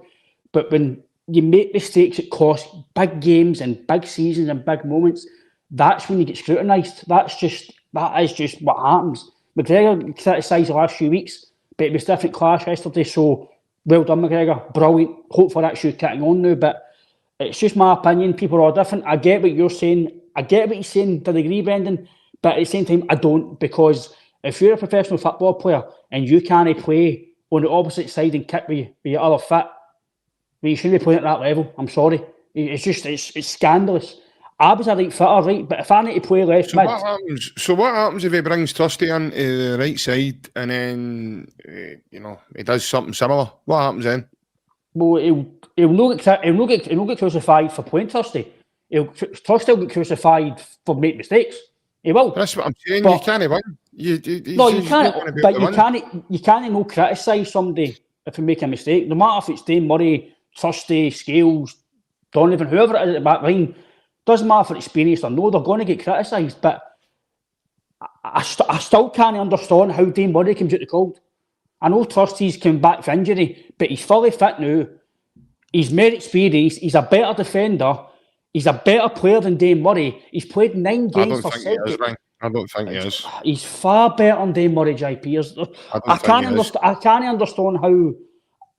But when you make mistakes that cost big games and big seasons and big moments, that's when you get scrutinised. That is just what happens. McGregor criticised the last few weeks, but it was different class yesterday, so well done, McGregor. Brilliant. Hopefully that should carry on now, but it's just my opinion. People are different. I get what you're saying. I get what you're saying to the degree, Brendan, but at the same time, I don't, because if you're a professional football player and you can't play on the opposite side and kick with your other foot, you shouldn't be playing at that level. I'm sorry. It's scandalous. I was a right footer, right? But if I need to play left mid... What happens if he brings Trusty in to the right side and then, he does something similar? What happens then? Well, he'll not get crucified for playing Trusty. Trusty will get crucified for making mistakes. He will. That's what I'm saying. You can't win. You can't. But you can't no criticise somebody if they make a mistake. No matter if it's Dane Murray, Trusty, Scales, Donovan, whoever it is at the back line. Doesn't matter if experience or no, they're going to get criticised. But I still can't understand how Dane Murray comes out the cold. I know Trusty's come back for injury, but he's fully fit now. He's more experienced. He's a better defender. He's a better player than Dane Murray. He's played 9 games for Celtic. I don't think he is. He's far better than Dane Murray, JP. I can't understand how...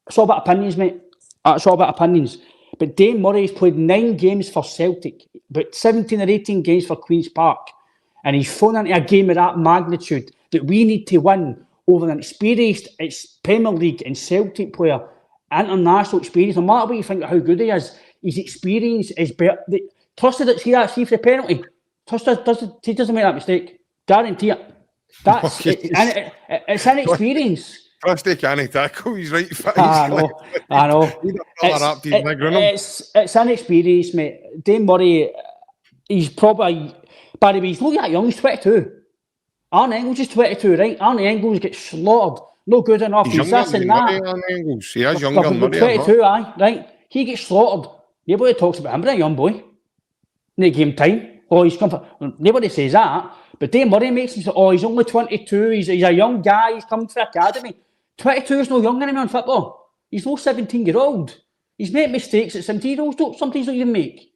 It's all about opinions, mate. It's all about opinions. But Dane Murray's played 9 games for Celtic, but 17 or 18 games for Queen's Park. And he's thrown into a game of that magnitude that we need to win over an experienced Premier League and Celtic player, international experience. No matter what you think of how good he is, his experience is better. Trusty didn't see that, see for the penalty. Trusty doesn't make that mistake. Guarantee it. That's it's an experience. Trusty can't tackle. He's right foot. I know. It's an experience, mate. Dane Murray, he's probably... By the way, he's not that young. He's 22. Arne Engels is 22, right? Arne Engels gets slaughtered. No good enough. He's this and that. Arne Engels. He is younger than Murray. 22, right? He gets slaughtered. Nobody talks about him, but a young boy. In game time. Oh, he's come for... Nobody says that. But Dave Murray makes him say, oh, he's only 22, he's a young guy, he's come for academy. 22 is no young anymore in football. He's no 17-year-old. He's made mistakes that 17-year-olds sometimes don't even make.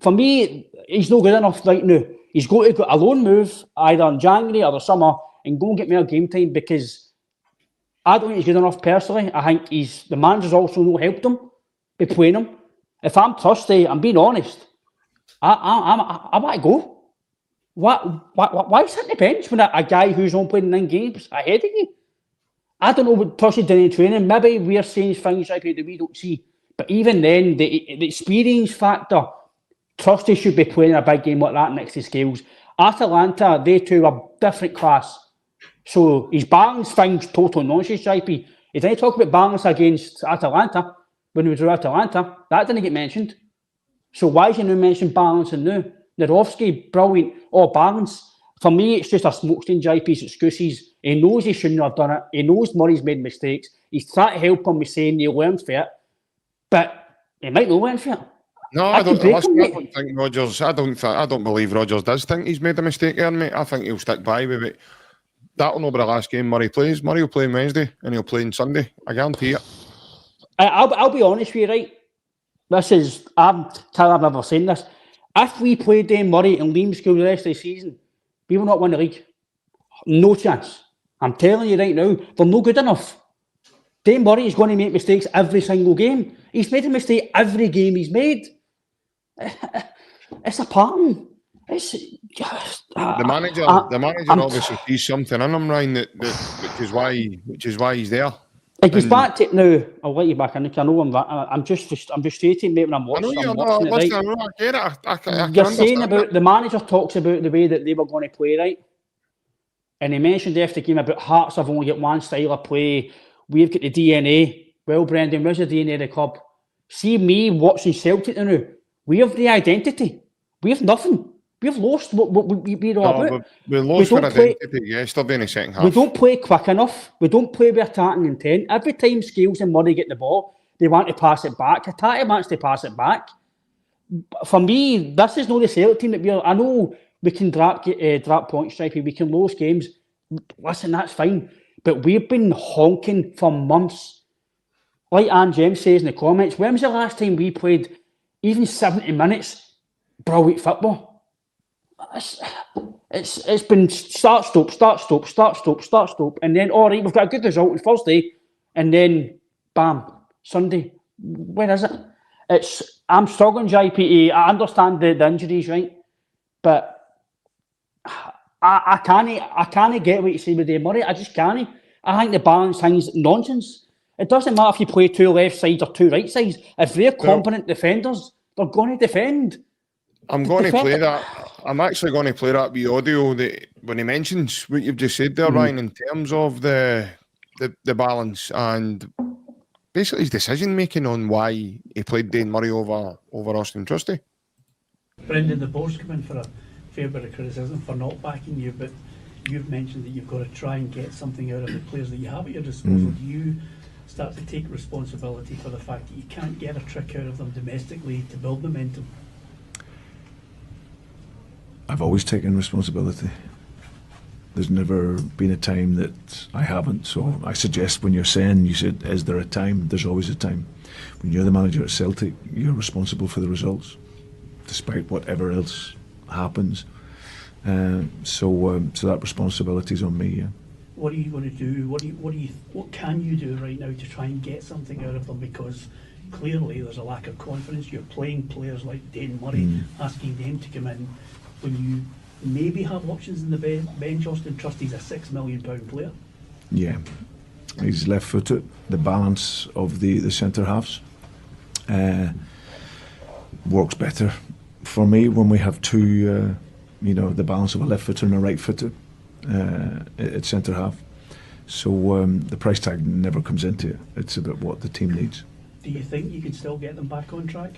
For me, he's no good enough right now. He's got to go a loan move either in January or the summer and go and get more game time, because I don't think he's good enough personally. I think the manager's also not helped him by playing him. If I'm Trusty, I'm being honest, I want to go. Why sit on the bench when a guy who's only playing 9 games ahead of you? I don't know what Trusty did in training. Maybe we're seeing things that we don't see. But even then, the experience factor, Trusty should be playing a big game like that next to Scales. Atalanta, they two are different class. So his balance thing's total nonsense, JP. He didn't talk about balance against Atalanta when we drew Atalanta. That didn't get mentioned. So why is he now mentioning balancing now? Narovsky, brilliant, all balance. For me, it's just a smokescreen, JP's excuses. He knows he shouldn't have done it. He knows Murray's made mistakes. He's trying to help him with saying he learns for it. But he might not learn for it. No, I don't think Rodgers. I don't believe Rodgers does think he's made a mistake here, mate. I think he'll stick by with it. That'll not be the last game Murray plays. Murray will play on Wednesday and he'll play on Sunday. I guarantee it. I'll be honest with you, right? I've never seen this. If we played Dane Murray and Liam School the rest of the season, we will not win the league. No chance. I'm telling you right now, they're no good enough. Dane Murray is going to make mistakes every single game. He's made a mistake every game he's made. It's a pattern. It's the manager obviously sees something in him, Ryan, which is why he's there. It goes back to now. I'll let you back in. I know I'm just frustrated, mate, when I'm watching. I get it. You're saying about the manager talks about the way that they were going to play, right? And he mentioned after the game about Hearts have only got one style of play. We've got the DNA. Well, Brendan, where's the DNA of the club? See me watching Celtic now. We have the identity. We have nothing. We've lost what we're all about. We lost our identity yesterday in the second half. We don't play quick enough. We don't play with attacking intent. Every time Scales and Murray get the ball, they want to pass it back. Hatate wants to pass it back. For me, this is not the Celtic team that we're... I know we can drop points, Stripey. We can lose games. Listen, that's fine. But we've been honking for months. Like Anne James says in the comments, when was the last time we played even 70 minutes brilliant football? It's been start, stop. And then, all right, we've got a good result on Thursday. And then, bam, Sunday. Where is it? I'm struggling, JPA. I understand the injuries, right? But I can't get what you say with Dave Murray. I just can't. I think the balance thing's nonsense. It doesn't matter if you play 2 left sides or 2 right sides. If they're competent defenders, they're going to defend. I'm going to play that. I'm actually going to play that wee audio that when he mentions what you've just said there, Ryan, in terms of the balance and basically his decision making on why he played Dane Murray over Austin Trusty. Brendan, the board's come in for a fair bit of criticism for not backing you, but you've mentioned that you've got to try and get something out of the players that you have at your disposal. Do you start to take responsibility for the fact that you can't get a trick out of them domestically to build momentum? I've always taken responsibility. There's never been a time that I haven't. So I suggest when you're saying, you said, is there a time? There's always a time. When you're the manager at Celtic, you're responsible for the results, despite whatever else happens. So that responsibility is on me. Yeah. What are you going to do? What can you do right now to try and get something out of them? Because clearly there's a lack of confidence. You're playing players like Dane Murray, asking them to come in when you maybe have options in the bench. Austin Trusty's a £6 million player. Yeah, he's left-footed. The balance of the centre halves works better for me when we have two. The balance of a left-footer and a right-footer at centre half. So the price tag never comes into it. It's about what the team needs. Do you think you can still get them back on track?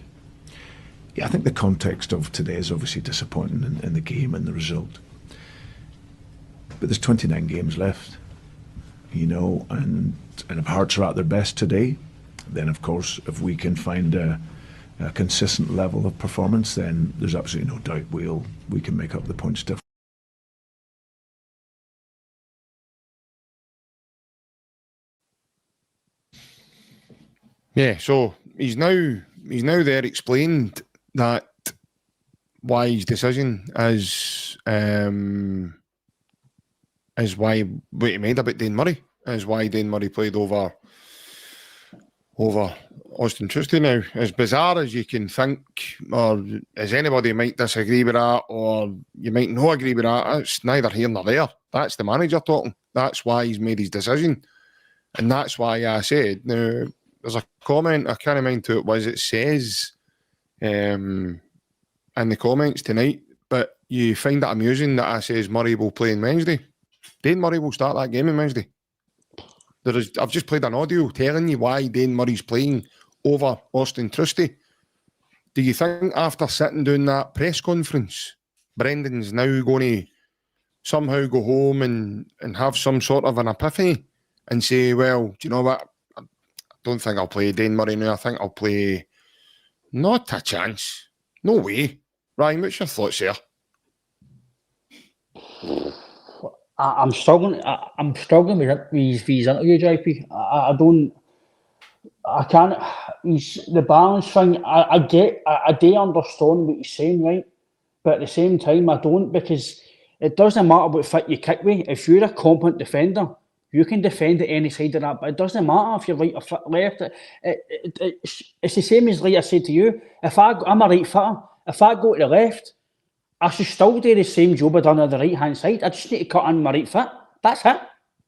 Yeah, I think the context of today is obviously disappointing in the game and the result. But there's 29 games left, and if Hearts are at their best today, then of course, if we can find a consistent level of performance, then there's absolutely no doubt we can make up the points difference. Yeah, so he's now there explained that why his decision is why what he made about Dane Murray, is why Dane Murray played over Austin Trusty now. As bizarre as you can think, or as anybody might disagree with that, or you might not agree with that, it's neither here nor there. That's the manager talking. That's why he's made his decision. And that's why I said, now, there's a comment, I can't mind who it was, it says in the comments tonight, but you find it amusing that I says Murray will play on Wednesday. Dane Murray will start that game on Wednesday. I've just played an audio telling you why Dane Murray's playing over Austin Trusty. Do you think after sitting doing that press conference, Brendan's now going to somehow go home and have some sort of an epiphany and say, well, do you know what? I don't think I'll play Dane Murray now. I think I'll play... Not a chance. No way. Ryan, what's your thoughts here? I'm struggling. I'm struggling with his interview, JP. I can't. The balance thing. I do understand what he's saying, right? But at the same time, I don't, because it doesn't matter what foot you kick with. If you're a competent defender, you can defend at any side of that. But it doesn't matter if you're right or foot left. It's the same as, like I said to you. I'm a right footer. If I go to the left, I should still do the same job I done on the right hand side. I just need to cut in my right foot. That's it.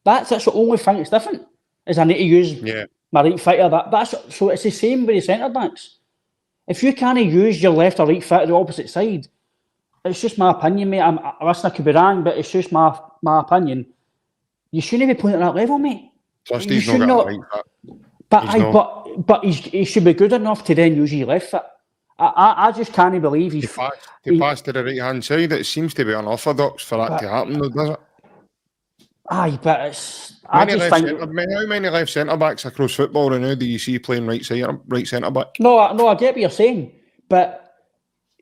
That's the only thing that's different. Is I need to use my right foot or that. So it's the same with the centre backs. If you can't use your left or right foot at the opposite side, it's just my opinion, mate. Listen, I could be wrong, but it's just my opinion. You shouldn't be playing at that level, mate. Plus, he's not got a right foot. But he should be good enough to then use his left foot. I just can't believe he's... To pass to the right-hand side, it seems to be unorthodox for that to happen, though, does it? Aye, but it's... How many left centre-backs across football right now do you see playing right centre-back? No, I get what you're saying, but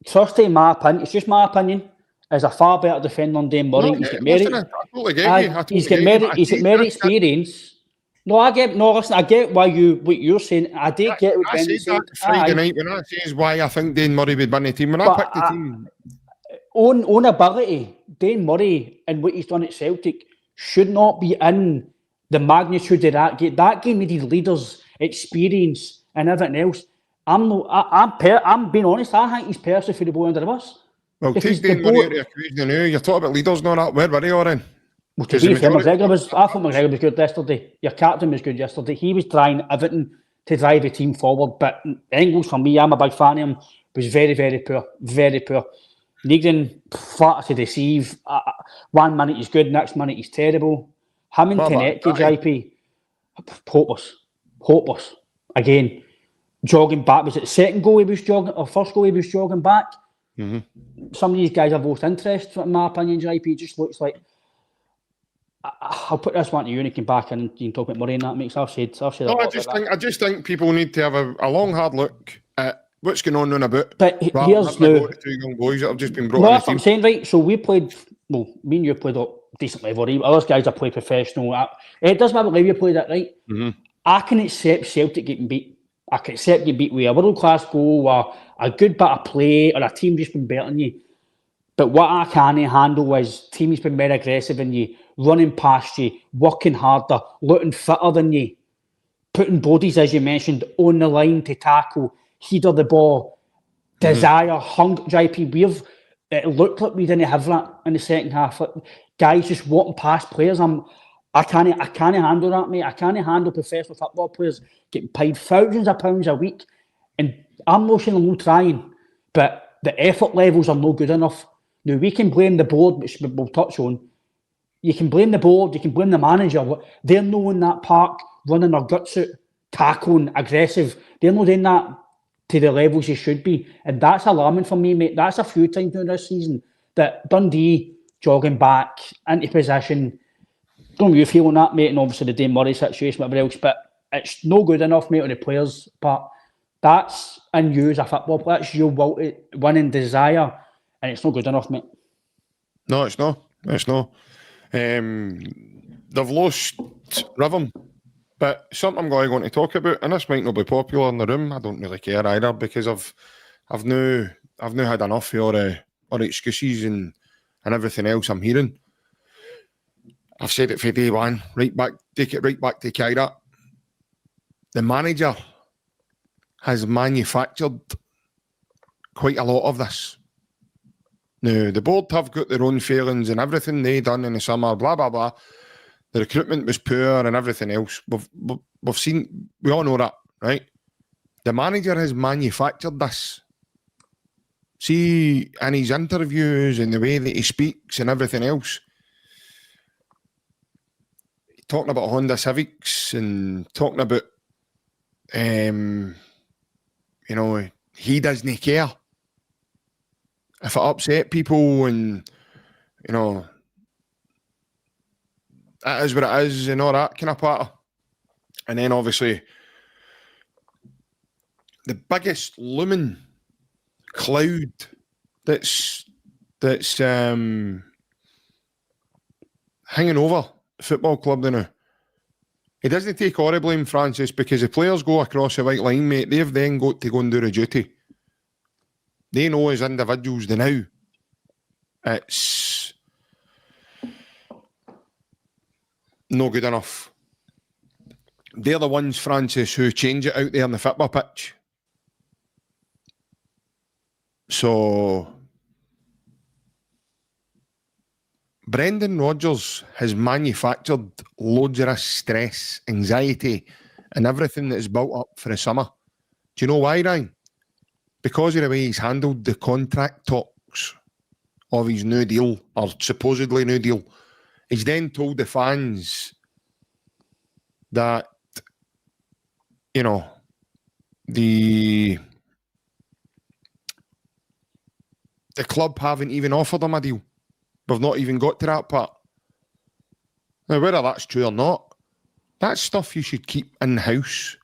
Trusty, in my opinion, it's just my opinion, is a far better defender than Dane Murray. He's got merit. I totally get you. He's got merit experience. I get what you're saying. I did get what Ben said. Friday night when I says why I think Dane Murray would win the team. When I picked the team, on ability, Dane Murray and what he's done at Celtic should not be in the magnitude of that game. That game needed leaders, experience, and everything else. I'm being honest. I think he's personally for the boy under the bus. Well, take Dane Murray out of the equation now. You're talking about leaders, not that. Where were they all in? Well, to be fair, I thought McGregor was good yesterday. Your captain was good yesterday. He was trying everything to drive the team forward. But Engels, for me, I'm a big fan of him, was very, very poor. Very poor. Negden, flat to deceive. 1 minute he's good, next minute he's terrible. Him and Konecki, JP, hopeless. Again, jogging back. Was it the second goal he was jogging, or first goal he was jogging back? Mm-hmm. Some of these guys have lost interest, in my opinion, JP. Just looks like... I'll put this one to you and you can back in and you can talk about Murray and that makes I've said no, I just think people need to have a long hard look at what's going on about. But here's now 2 young boys that have just been brought in. That's what I'm saying, right? So we played, well, me and you played at decent level, right? Others guys have played professional. It doesn't matter what level you played at, right? Mm-hmm. I can accept Celtic getting beat. I can accept getting beat with a world class goal or a good bit of play or a team just been better than you. But what I can't handle is teams been more aggressive than you, running past you, working harder, looking fitter than you, putting bodies, as you mentioned, on the line to tackle, header the ball, desire, hunger. JP, it looked like we didn't have that in the second half. Like, guys just walking past players. I can't handle that, mate. I can't handle professional football players getting paid thousands of pounds a week. And I'm not saying I'm not trying, but the effort levels are not good enough. Now, we can blame the board, which we'll touch on. You can blame the board, you can blame the manager. They're not in that park, running their guts out, tackling, aggressive. They're not doing that to the levels they should be. And that's alarming for me, mate. That's a few times during this season that Dundee, jogging back, into position. Don't you feel on that, mate? And obviously the Dane Murray situation, whatever else. But it's no good enough, mate, on the players' part. That's in you as a football player. That's your will to win and desire. And it's not good enough, mate. No, it's not. It's not. They've lost rhythm. But something I'm going to talk about, and this might not be popular in the room. I don't really care either because I've now had enough of all the excuses and everything else I'm hearing. I've said it for day one, take it right back to Kyra. The manager has manufactured quite a lot of this. Now, the board have got their own failings and everything they done in the summer, blah, blah, blah. The recruitment was poor and everything else. We've seen, we all know that, right? The manager has manufactured this. See, in his interviews and the way that he speaks and everything else, talking about Honda Civics and talking about, he doesn't care if it upset people, and it is what it is and all that kind of patter. And then obviously the biggest looming cloud that's hanging over the football club now. He doesn't take all the blame, Francis, because the players go across the white line, mate. They've then got to go and do the duty. They know as individuals the now. It's no good enough. They're the ones, Francis, who change it out there on the football pitch. So Brendan Rodgers has manufactured loads of this stress, anxiety, and everything that is built up for the summer. Do you know why, Ryan? Because of the way he's handled the contract talks of his new deal, or supposedly new deal. He's then told the fans that, the club haven't even offered him a deal. We've not even got to that part. Now, whether that's true or not, that's stuff you should keep in-house.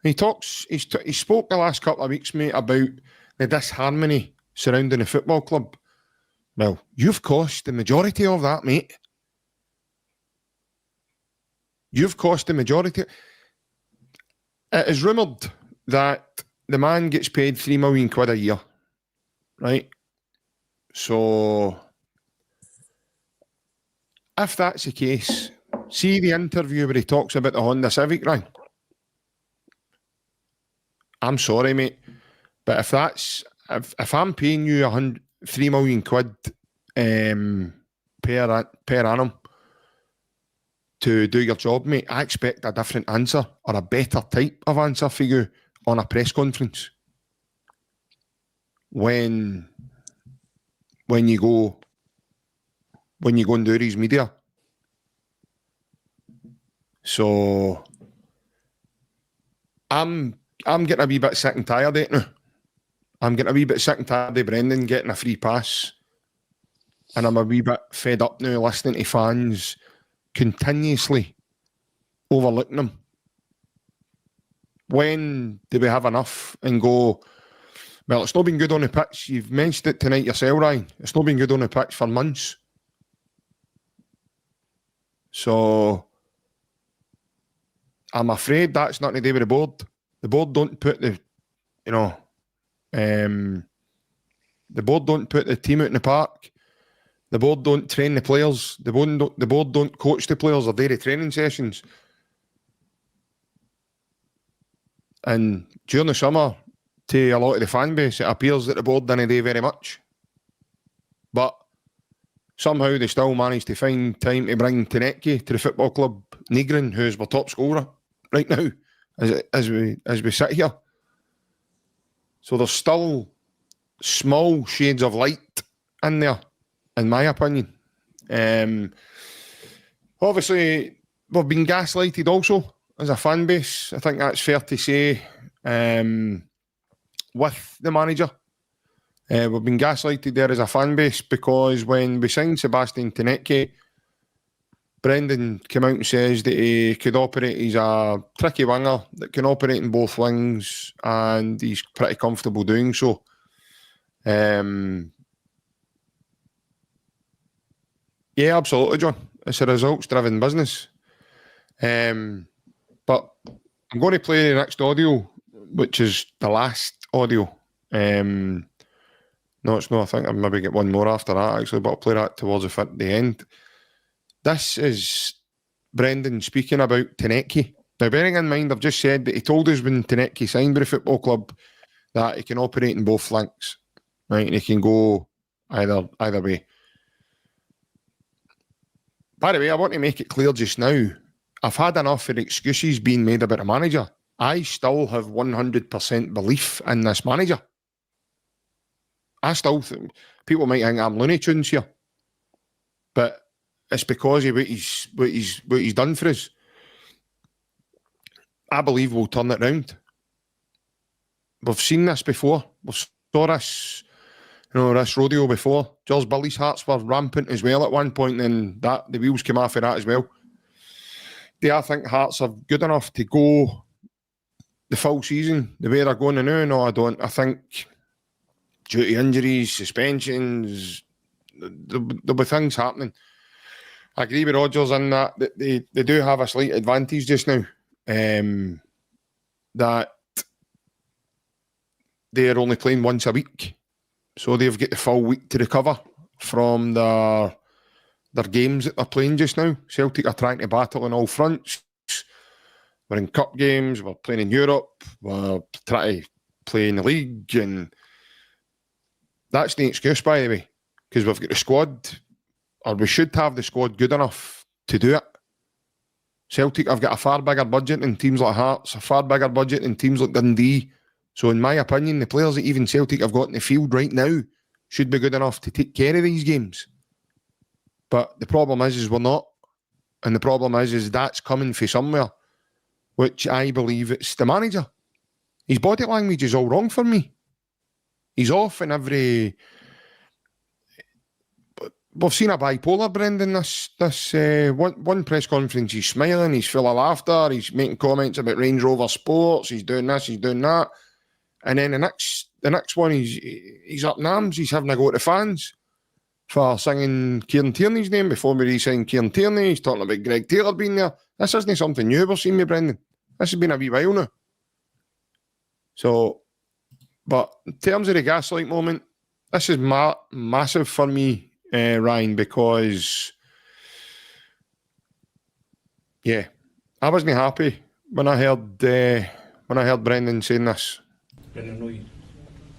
He spoke the last couple of weeks, mate, about the disharmony surrounding the football club. Well, you've cost the majority of that, mate. You've cost the majority. It is rumoured that the man gets paid £3 million a year, right? So if that's the case, see the interview where he talks about the Honda Civic, right? I'm sorry, mate, but if I'm paying you £3 million per annum to do your job, mate, I expect a different answer or a better type of answer for you on a press conference when you go and do these media. So I'm getting a wee bit sick and tired of it now. I'm getting a wee bit sick and tired of Brendan getting a free pass. And I'm a wee bit fed up now listening to fans continuously overlooking him. When do we have enough and go, well, it's not been good on the pitch. You've mentioned it tonight yourself, Ryan. It's not been good on the pitch for months. So I'm afraid that's not to do with the board. The board don't put the board don't put the team out in the park. The board don't train the players. The board don't coach the players or do the training sessions. And during the summer, to a lot of the fan base, it appears that the board didn't do very much. But somehow they still managed to find time to bring Tenetke to the football club. Negrin, who's our top scorer right now, as we sit here. So there's still small shades of light in there, in my opinion. Obviously, we've been gaslighted also as a fan base. I think that's fair to say. With the manager, we've been gaslighted there as a fan base because when we signed Sebastian Tenetke, Brendan came out and says that he could operate. He's a tricky winger that can operate in both wings, and he's pretty comfortable doing so. Yeah, absolutely, John. It's a results-driven business. But I'm going to play the next audio, which is the last audio. No, it's not. I think I'll maybe get one more after that, actually, but I'll play that towards the end. This is Brendan speaking about Tenecki. Now, bearing in mind, I've just said that he told us when Tenecki signed with the football club that he can operate in both flanks, right? And he can go either way. By the way, I want to make it clear just now, I've had enough of excuses being made about a manager. I still have 100% belief in this manager. I still think people might think I'm Looney Tunes here, but it's because of what he's done for us. I believe we'll turn it round. We've seen this before. We've saw this, this rodeo before. George Billy's Hearts were rampant as well at one point, and that the wheels came off of that as well. Do I think Hearts are good enough to go the full season the way they're going now? No, I don't. I think due to injuries, suspensions, there'll be things happening. I agree with Rodgers in that they do have a slight advantage just now. That they're only playing once a week. So they've got the full week to recover from their games that they're playing just now. Celtic are trying to battle on all fronts. We're in cup games, we're playing in Europe, we're trying to play in the league, and that's the excuse, by the way, because we've got the squad, or we should have the squad good enough to do it. Celtic have got a far bigger budget than teams like Hearts, a far bigger budget than teams like Dundee. So in my opinion, the players that even Celtic have got in the field right now should be good enough to take care of these games. But the problem is we're not. And the problem is that's coming from somewhere, which I believe it's the manager. His body language is all wrong for me. He's off in every... We've seen a bipolar Brendan this one press conference. He's smiling, he's full of laughter, he's making comments about Range Rover Sports, he's doing this, he's doing that. And then the next one, he's up in arms, he's having a go at the fans for singing Kieran Tierney's name before we re-signed Kieran Tierney. He's talking about Greg Taylor being there. This isn't something new we've seen me, Brendan. This has been a wee while now. So, but in terms of the Gaslight moment, this is massive for me, Ryan, because I wasn't happy when I heard Brendan saying this. Brendan, I know you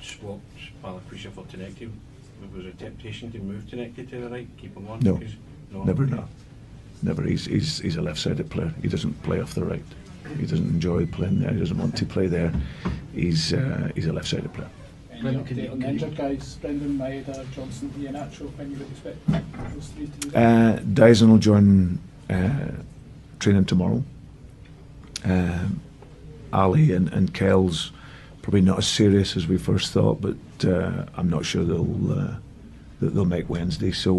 swapped Palakwisha for Tenecki. Was there a temptation to move Tenecki to the right, keep him on? No, never. Never. He's a left-sided player. He doesn't play off the right. He doesn't enjoy playing there. He doesn't want to play there. He's a left-sided player. Any update on the injured guys? Brendan, Maeda, Johnson, Ian Atchell, when you would expect those three to do that? Dyson will join training tomorrow. Ali and Kel's probably not as serious as we first thought, but I'm not sure they'll make Wednesday. So,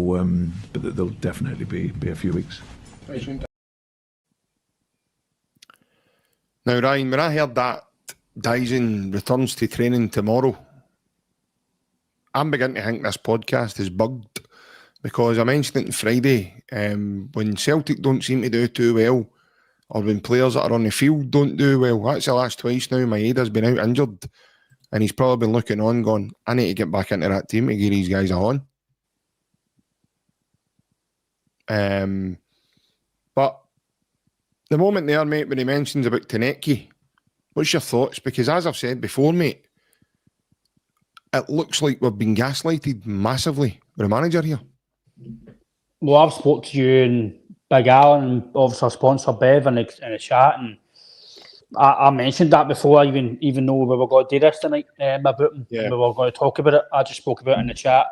but they'll definitely be a few weeks. Now, Ryan, when I heard that Dyson returns to training tomorrow, I'm beginning to think this podcast is bugged, because I mentioned it on Friday. When Celtic don't seem to do too well, or when players that are on the field don't do well, that's the last twice now Maeda's been out injured, and he's probably been looking on going, I need to get back into that team to get these guys on. But the moment there, mate, when he mentions about Tenecki, what's your thoughts? Because as I've said before, mate, it looks like we've been gaslighted massively with the manager here. Well, I've spoke to you and Big Alan and obviously our sponsor Bev in the chat, and I mentioned that before, even though we were going to do this tonight about him, we were going to talk about it. I just spoke about it in the chat.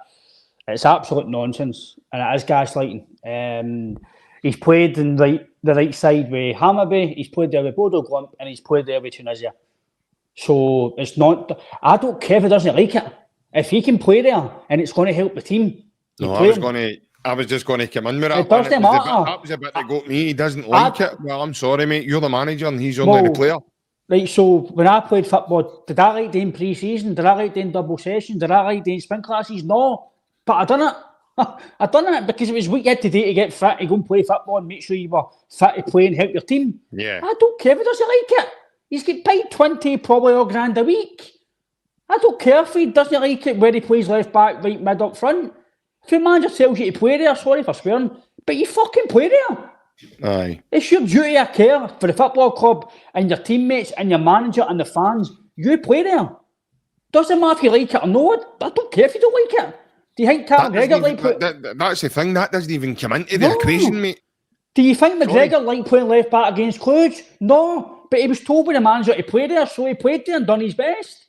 It's absolute nonsense, and it is gaslighting. He's played in the right side with Hammarby, he's played there with Bodo Glimt, and he's played there with Tunisia. So it's not. I don't care if he doesn't like it. If he can play there and it's going to help the team, no, I was just going to come in with it. It doesn't matter. That was a bit that got me. He doesn't like it. Well, I'm sorry, mate. You're the manager and he's only the player. Right, so when I played football, did I like doing pre-season? Did I like doing double sessions? Did I like doing sprint classes? No, but I done it. I done it because it was what you had to do to get fit, to go and play football and make sure you were fit to play and help your team. Yeah. I don't care if he doesn't like it. He's getting paid 20, probably odd grand a week. I don't care if he doesn't like it where he plays left back, right mid, up front. If your manager tells you to play there, sorry for swearing, but you fucking play there. Aye. It's your duty of care for the football club and your teammates and your manager and the fans. You play there. Doesn't matter if you like it or not. I don't care if you don't like it. Do you think Carl McGregor like playing? That's the thing. That doesn't even come into the equation, mate. Do you think McGregor liked playing left back against Cluj? No, but he was told by the manager to play there, so he played there and done his best.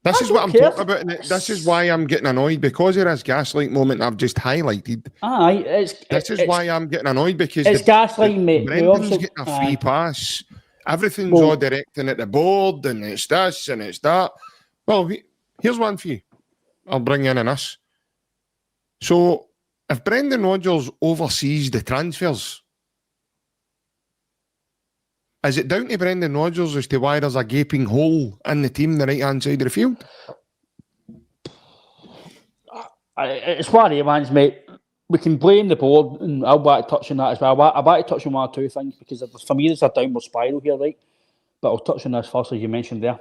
This is what I'm talking about, and this is why I'm getting annoyed, because of this gaslight moment I've just highlighted. Aye, this is why I'm getting annoyed, because it's gaslighting, mate. Brendan's getting a free pass. Everything's all directing at the board, and it's this and it's that. Well, here's one for you. I'll bring in us. So, if Brendan Rodgers oversees the transfers, is it down to Brendan Rodgers as to why there's a gaping hole in the team, the right-hand side of the field? It's one of the ones, mate. We can blame the board, and I'll want to touch on that as well. I want to touch on one or two things, because for me, there's a downward spiral here, right? But I'll touch on this first, as you mentioned there.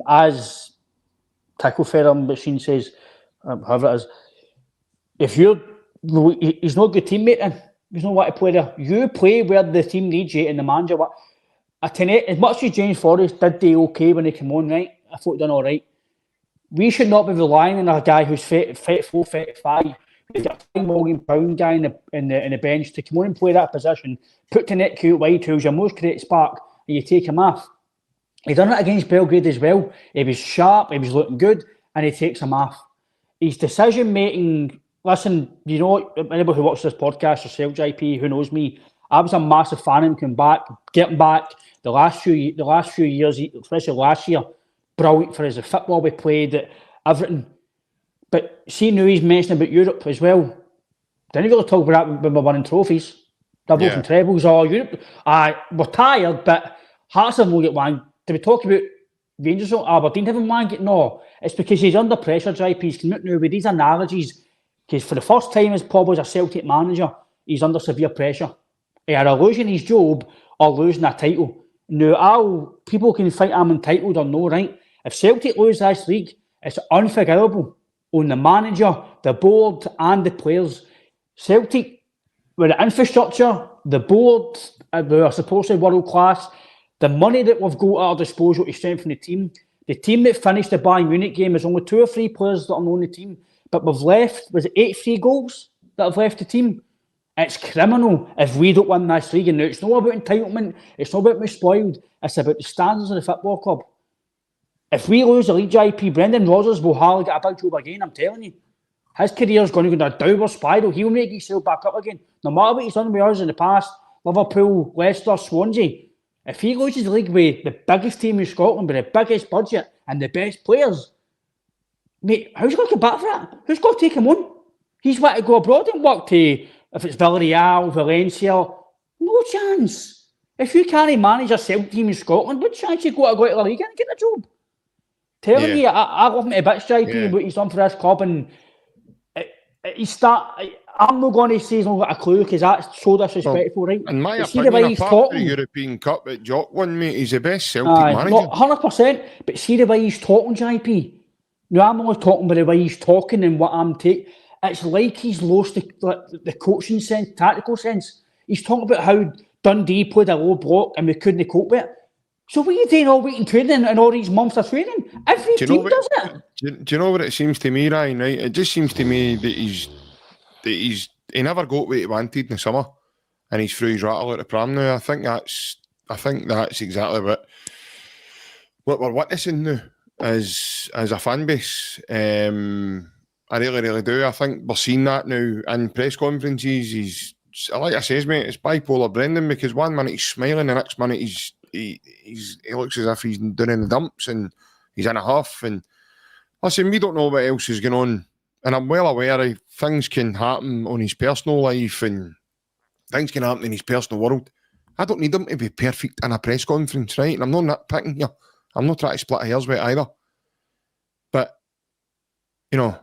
As Tackle Fair Machine says, however it is, if he's not a good teammate, then he's not what to play there. You play where the team needs you, and the manager. As much as James Forrest did do okay when he came on, right? I thought he done all right. We should not be relying on a guy who's 34, 35. We've got a £5 million guy in the bench to come on and play that position, put Konecki out wide, who's your most creative spark, and you take him off. He done it against Belgrade as well. He was sharp, he was looking good, and he takes him off. His decision making. Listen, you know, anybody who watches this podcast yourself, JP, who knows me, I was a massive fan of him getting back. The last few years, especially last year, brilliant for us. The football we played, everything. But see, now he's mentioning about Europe as well. Then you got to talk about that when we're winning trophies, doubles and trebles. Or Europe, we're tired, but Hearts have will get one. Did we talk about Rangers or Aberdeen having one? No, it's because he's under pressure. JP's coming out now with these analogies. Because for the first time as probably as a Celtic manager, he's under severe pressure. Either losing his job or losing a title. Now, people can think I'm entitled or no, right? If Celtic lose this league, it's unforgivable on the manager, the board and the players. Celtic, with the infrastructure, the board, we are supposedly world class, the money that we've got at our disposal to strengthen the team that finished the Bayern Munich game is only 2 or 3 players that are on the team. But we've left, was it 8 free goals that have left the team? It's criminal if we don't win this league. And now it's not about entitlement, it's not about me spoiled, it's about the standards of the football club. If we lose the league, JP, Brendan Rodgers will hardly get a big job again, I'm telling you. His career's going to go down a downward spiral. He'll make himself back up again. No matter what he's done with us in the past, Liverpool, Leicester, Swansea, if he loses the league with the biggest team in Scotland, with the biggest budget and the best players, mate, how's he going to get back for that? Who's going to take him on? He's got to go abroad and work to, if it's Villarreal, Valencia. No chance. If you can't manage a Celtic team in Scotland, what chance you go to La Liga and get the job? Telling you, I love him to bits, JP, what he's done for this club. And I'm not going to say he's not got a clue, because that's so disrespectful, right? In my opinion, apart from the European Cup that Jock won, mate, he's the best Celtic manager. Not 100%, but see the way he's talking, JP. No, I'm only talking about the way he's talking and what I'm taking. It's like he's lost the coaching sense, tactical sense. He's talking about how Dundee played a low block and we couldn't cope with it. So what are you doing all week in training and all these months of training? Every team does it. Do you know what it seems to me, Ryan, right? It just seems to me that he never got what he wanted in the summer, and he's through his rattle out the pram now. I think that's exactly what we're witnessing now as a fan base. I really, really do. I think we're seeing that now in press conferences. He's, like I says, mate, it's bipolar Brendan, because one minute he's smiling, the next minute he looks as if he's down in the dumps and he's in a huff. And listen, we don't know what else is going on, and I'm well aware of things can happen on his personal life and things can happen in his personal world. I don't need him to be perfect in a press conference, right? And I'm not nitpicking here. I'm not trying to split hairs with it either. But, you know,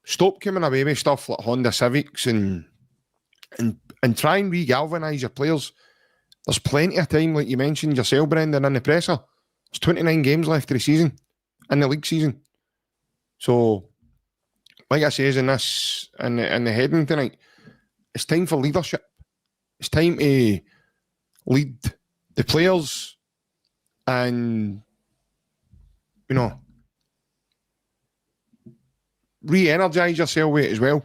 stop coming away with stuff like Honda Civics and try and re-galvanise your players. There's plenty of time, like you mentioned yourself, Brendan, in the presser. There's 29 games left of the season, in the league season. So, like I says in the heading tonight, it's time for leadership. It's time to lead the players and, re-energise yourself with it as well.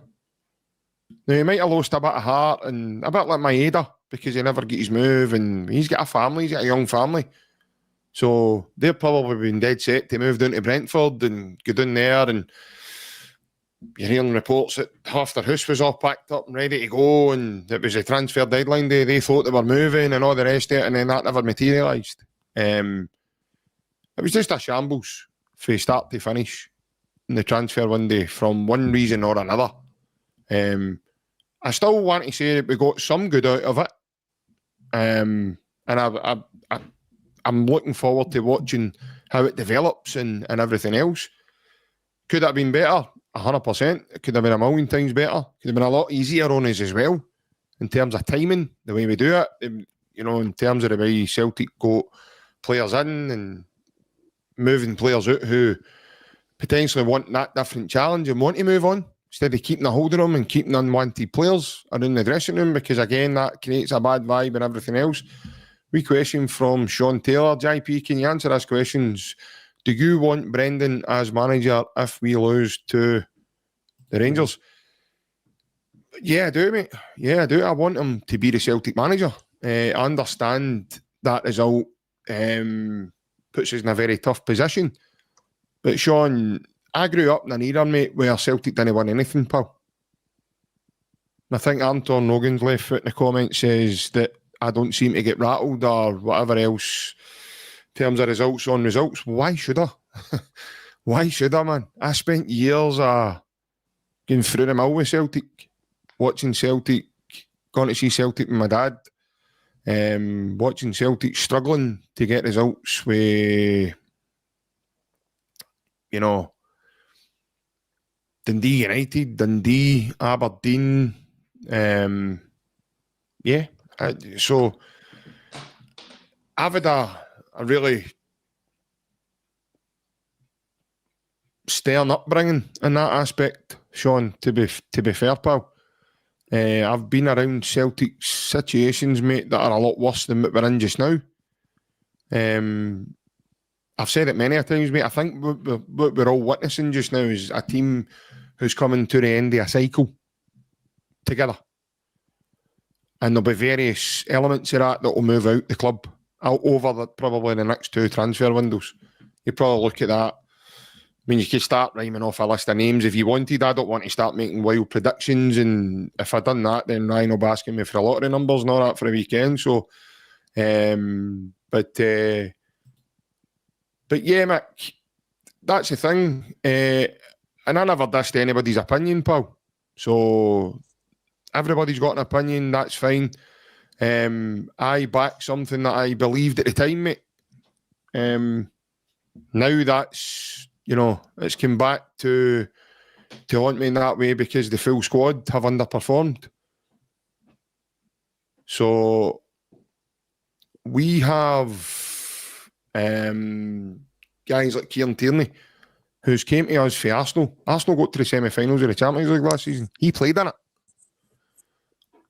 Now, he might have lost a bit of heart and a bit like Maeda because he never get his move, and he's got a family, he's got a young family. So they've probably been dead set to move down to Brentford and go down there, and you're hearing reports that half their house was all packed up and ready to go, and it was a transfer deadline day. They thought they were moving and all the rest of it, and then that never materialised. It was just a shambles from start to finish in the transfer window from one reason or another. I still want to say that we got some good out of it. And I'm looking forward to watching how it develops and everything else. Could it have been better? 100%. It could have been a million times better. Could have been a lot easier on us as well in terms of timing, the way we do it. In terms of the way Celtic got players in and moving players out who potentially want that different challenge and want to move on, instead of keeping a hold of them and keeping unwanted players in the dressing room, because again, that creates a bad vibe and everything else. We question from Sean Taylor. JP, can you answer those questions? Do you want Brendan as manager if we lose to the Rangers? Yeah, I do, mate. Yeah, I do. I want him to be the Celtic manager. I understand that result puts us in a very tough position. But Sean, I grew up in an era, mate, where Celtic didn't win anything, pal. And I think Anton Logan's left foot in the comments says that I don't seem to get rattled or whatever else in terms of results on results. Why should I? Why should I, man? I spent years going through the mill with Celtic, watching Celtic, going to see Celtic with my dad, watching Celtic struggling to get results with, Dundee United, Dundee, Aberdeen. So I've had a really stern upbringing in that aspect, Sean, to be fair, pal. I've been around Celtic situations, mate, that are a lot worse than what we're in just now. I've said it many a times, mate. I think what we're all witnessing just now is a team who's coming to the end of a cycle together. And there'll be various elements of that will move out the club over probably the next two transfer windows. You probably look at that. I mean, you could start rhyming off a list of names if you wanted. I don't want to start making wild predictions. And if I'd done that, then Ryan will be asking me for a lot of numbers and all that for the weekend. So, But yeah, Mick, that's the thing. And I never dissed anybody's opinion, pal. So everybody's got an opinion, that's fine. I back something that I believed at the time, mate. Now that's, it's come back to haunt me in that way because the full squad have underperformed. So we have guys like Kieran Tierney, who's came to us for Arsenal. Arsenal got to the semi-finals of the Champions League last season. He played in it.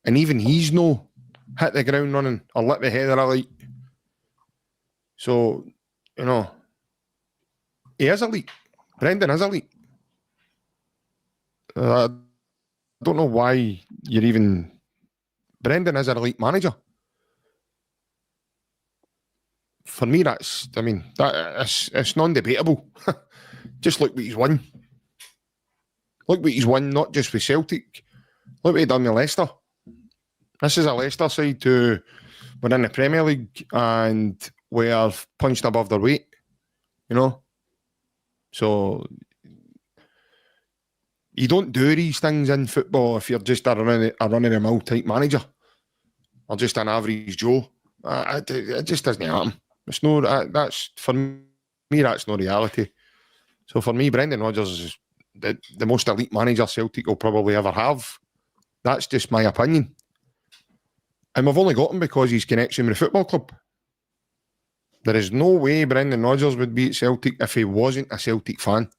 And even he's no hit the ground running or lit the header elite. So, he is elite. Brendan is elite. I don't know why you're even... Brendan is an elite manager. For me, it's non-debatable. Just look what he's won. Look what he's won, not just with Celtic. Look what he done with Leicester. This is a Leicester side who were in the Premier League and were punched above their weight. So you don't do these things in football if you're just a run-of-the-mill type manager or just an average Joe. It just doesn't happen. It's no. That's for me. That's no reality. So for me, Brendan Rodgers the most elite manager Celtic will probably ever have. That's just my opinion. And we've only got him because he's connection with the football club. There is no way Brendan Rodgers would be at Celtic if he wasn't a Celtic fan.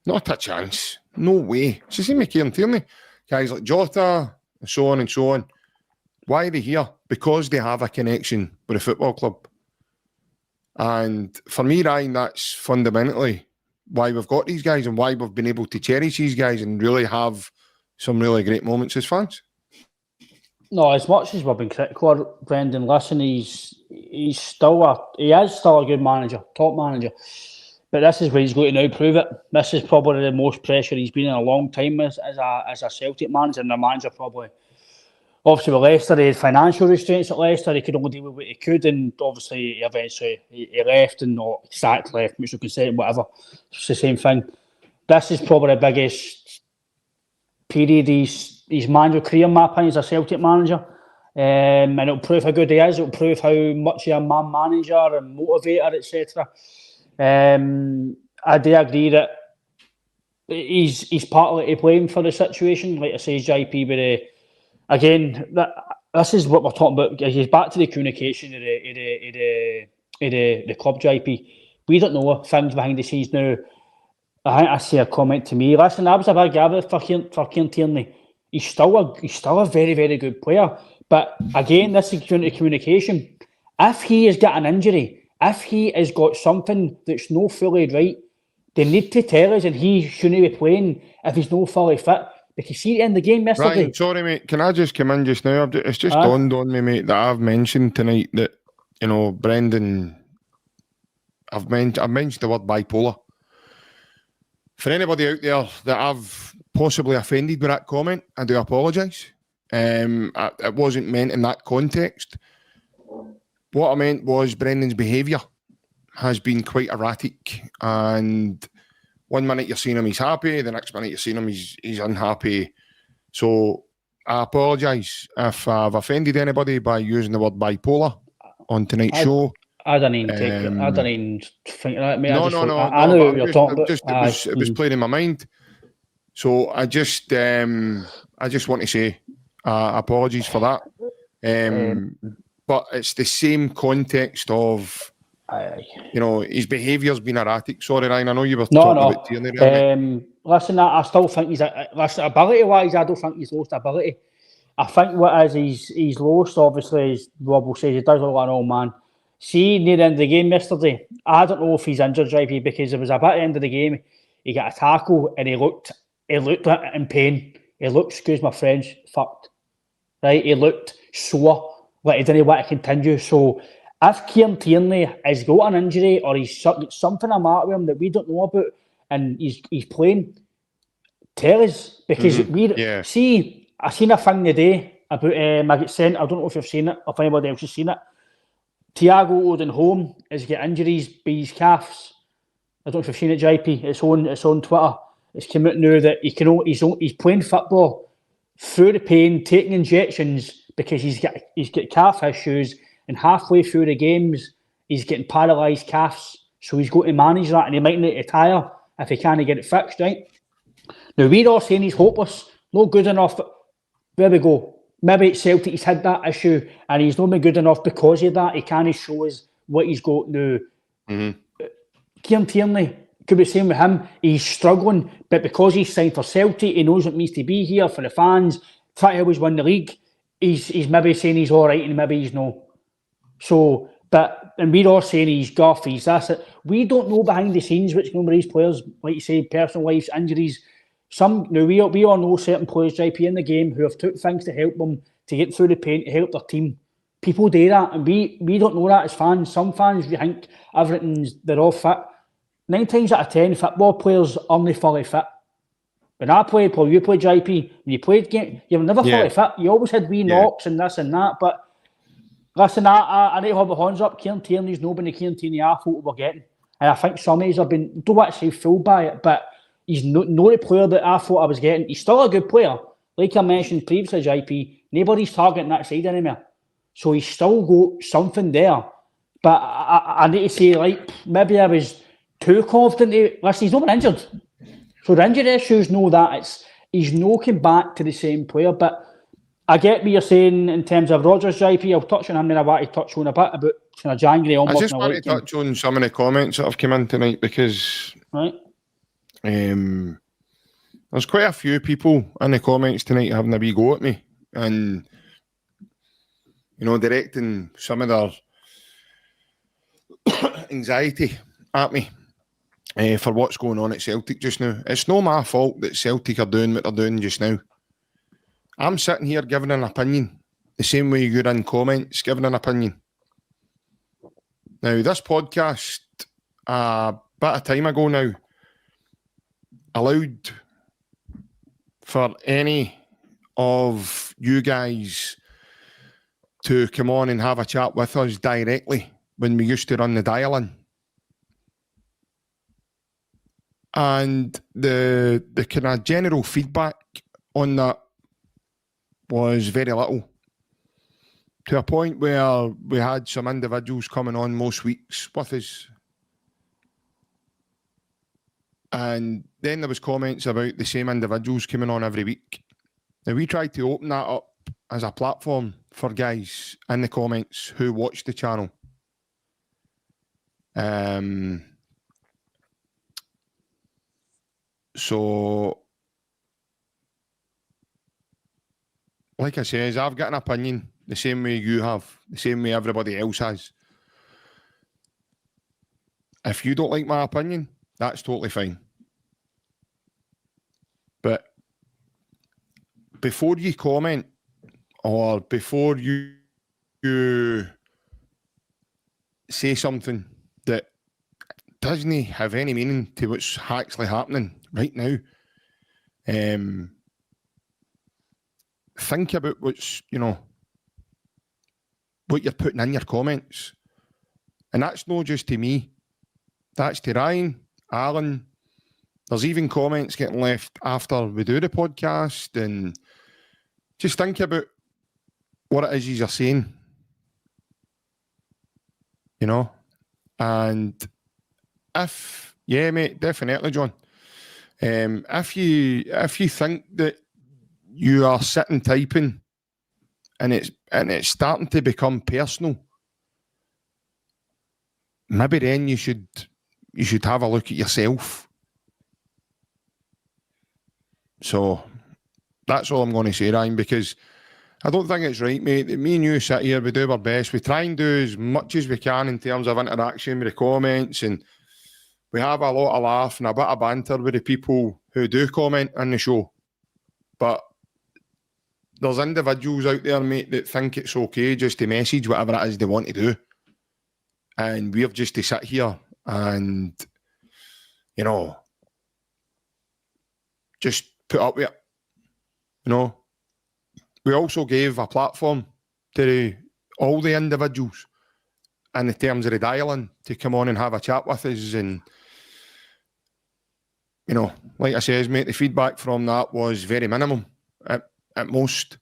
Not a chance. No way. It's the same with Kieran Tierney. Guys like Jota, and so on and so on. Why are they here? Because they have a connection with the football club. And for me, Ryan, that's fundamentally why we've got these guys and why we've been able to cherish these guys and really have some really great moments as fans. No, as much as we've been critical of Brendan, listen, he is still a good manager, top manager. But this is where he's going to now prove it. This is probably the most pressure he's been in a long time as a Celtic manager, and the manager probably. Obviously with Leicester, he had financial restraints at Leicester, he could only deal with what he could, and obviously eventually he left, and not exactly left, mutual consent, whatever. It's the same thing. This is probably the biggest period his manager career, in my opinion, as a Celtic manager. And it'll prove how good he is, it'll prove how much he's a man manager and motivator, etc. I do agree that he's partly to blame for the situation, like I say, JP, but again, this is what we're talking about. He's back to the communication of the club, JP. We don't know things behind the scenes now. I think I see a comment to me. Listen, I was a big advocate for Kieran Tierney. He's still a very, very good player. But again, this is down to communication. If he has got an injury, if he has got something that's not fully right, they need to tell us, and he shouldn't be playing if he's not fully fit. Because see, in the game yesterday. Ryan, sorry, mate. Can I just come in just now? It's just dawned on me, mate, that I've mentioned tonight that, Brendan. I've mentioned the word bipolar. For anybody out there that I've possibly offended with that comment, I do apologise. It wasn't meant in that context. What I meant was Brendan's behaviour has been quite erratic, and one minute you're seeing him, he's happy. The next minute you're seeing him, he's unhappy. So I apologise if I've offended anybody by using the word bipolar on tonight's show. I don't even take it. I don't even think that. Mate. No. I know what you're talking about. It was playing in my mind. So I just want to say apologies for that. But it's the same context of, his behaviour's been erratic. Sorry, Ryan, I know you were talking about Tierney there. Listen, I still think ability-wise, I don't think he's lost ability. I think what he's lost, obviously, as Rob will say, he does look like an old man. See, near the end of the game yesterday, I don't know if he's injured, JP, because it was about the end of the game, he got a tackle and he looked in pain. He looked, excuse my French, fucked. Right? He looked sore, like he didn't want to continue. So if Kieran Tierney has got an injury or he's something the matter with him that we don't know about and he's playing, tell us. Because see, I seen a thing today about I get sent, I don't know if you've seen it, or if anybody else has seen it. Thiago Odenholm has got injuries by his calves. I don't know if you've seen it, JP. It's on Twitter. It's come out now that he's playing football through the pain, taking injections because he's got calf issues, and halfway through the games he's getting paralysed calves. So he's got to manage that, and he might need to retire if he can't get it fixed, right? Now we're all saying he's hopeless, not good enough. There we go. Maybe at Celtic he's had that issue and he's not been good enough because of that. He can't show us what he's got now. Kieran Tierney, could be the same with him. He's struggling, but because he's signed for Celtic, he knows what it means to be here for the fans, try to always win the league. He's maybe saying he's all right and maybe he's no. So, and we're all saying he's guff, he's that's it. We don't know behind the scenes what's going on with these players, like you say, personal lives, injuries. We all know certain players, JP, in the game who have took things to help them to get through the pain, to help their team. People do that, and we don't know that as fans. Some fans, we think they're all fit. 9 times out of 10, football players aren't fully fit. When I played, Paul, you played, JP, when you played game, you were never fully fit. You always had wee knocks and this and that. But listen, I need to hold my hands up. Kieran Tierney's not been the Kieran Tierney I thought we were getting. And I think some of these have been, don't want to say fooled by it, but he's not the player that I thought I was getting. He's still a good player. Like I mentioned previously, JP, nobody's targeting that side anymore. So he's still got something there. But I need to say, maybe I was too confident. Listen, he's not been injured. So the injury issues, know that he's no come back to the same player, but I get what you're saying in terms of Rodgers, JP. I'll touch on him, then I want to touch on a bit about kind of January almost. I just want to touch on some of the comments that have come in tonight because there's quite a few people in the comments tonight having a wee go at me and, directing some of their anxiety at me for what's going on at Celtic just now. It's not my fault that Celtic are doing what they're doing just now. I'm sitting here giving an opinion the same way you're in comments giving an opinion. Now, this podcast, a bit of time ago now, allowed for any of you guys to come on and have a chat with us directly when we used to run the dial-in. And the kind of general feedback on that was very little. To a point where we had some individuals coming on most weeks with us. And then there was comments about the same individuals coming on every week. Now, we tried to open that up as a platform for guys in the comments who watch the channel. So, like I says, I've got an opinion the same way you have, the same way everybody else has. If you don't like my opinion, that's totally fine. But before you comment or before you say something that doesn't have any meaning to what's actually happening right now, think about what's, what you're putting in your comments. And that's not just to me. That's to Ryan, Alan. There's even comments getting left after we do the podcast. And just think about what it is you're saying. And mate, definitely, John. If you think that you are sitting typing and it's starting to become personal, maybe then you should have a look at yourself. So that's all I'm going to say, Ryan, because I don't think it's right, mate. Me and you sit here, we do our best. We try and do as much as we can in terms of interaction with the comments, and we have a lot of laugh and a bit of banter with the people who do comment on the show. But there's individuals out there, mate, that think it's okay just to message whatever it is they want to do. And we're just to sit here and, just put up with it. We also gave a platform to all the individuals in the terms of the dial-in to come on and have a chat with us. And, like I says, mate, the feedback from that was very minimum at most.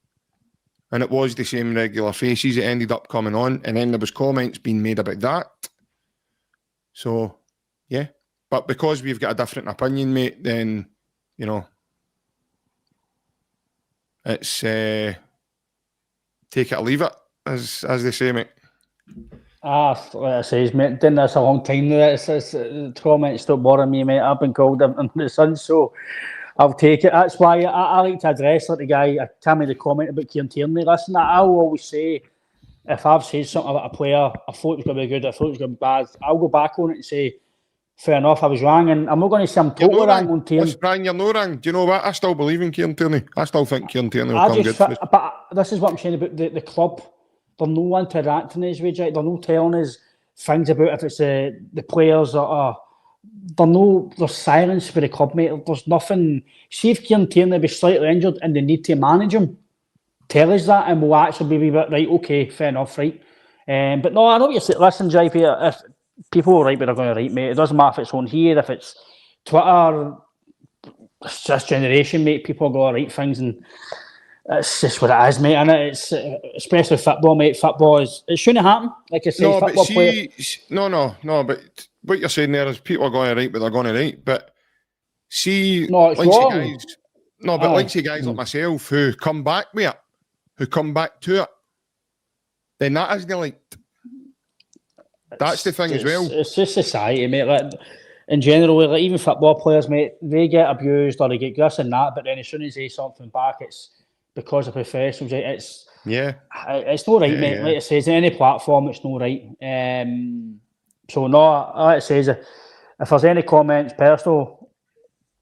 And it was the same regular faces that ended up coming on. And then there was comments being made about that. So, yeah. But because we've got a different opinion, mate, then, it's take it or leave it, as they say, mate. Like I says, mate, done this a long time now. It's comments don't bother me, mate. I've been called under the sun, so I'll take it. That's why I like to address like the guy. I tell me the comment about Kieran Tierney. Listen, I'll always say, if I've said something about a player, I thought it was going to be good, I thought it was going to be bad, I'll go back on it and say, fair enough, I was wrong. And I'm not going to say I'm totally wrong on Tierney. Listen, Brian, you're no wrong. Do you know what? I still believe in Kieran Tierney. I still think Kieran Tierney will come good for us. But this is what I'm saying about the club. They're no interacting as with, they're no telling us things about if it's the players that are. There's silence for the club, mate. There's nothing. See if Kieran Tierney be slightly injured and they need to manage him, tell us that, and we'll actually be a bit right. Okay, fair enough, right? But no, I know what you're saying. Listen, JP, if people write what they're going to write, mate, it doesn't matter if it's on here, if it's Twitter. It's this generation, mate. People are going to write things, and it's just what it is, mate. And it's especially football, mate. Football it shouldn't happen. Like I say, no, football but see, players. No. But what you're saying there is people are going to write what they're going to write. But See, No, it's like wrong. guys, no, but Aye. like guys like myself who come back with it, who come back to it, then that isn't like. That's the thing as well. It's just society, mate. Like, in general, like, even football players, mate, they get abused or they get this and that, but then as soon as they say something back, it's because of professionals. Right? It's not right, Yeah, mate. yeah. Like it says, on any platform, it's not right. So no, like it says, if there's any comments personal,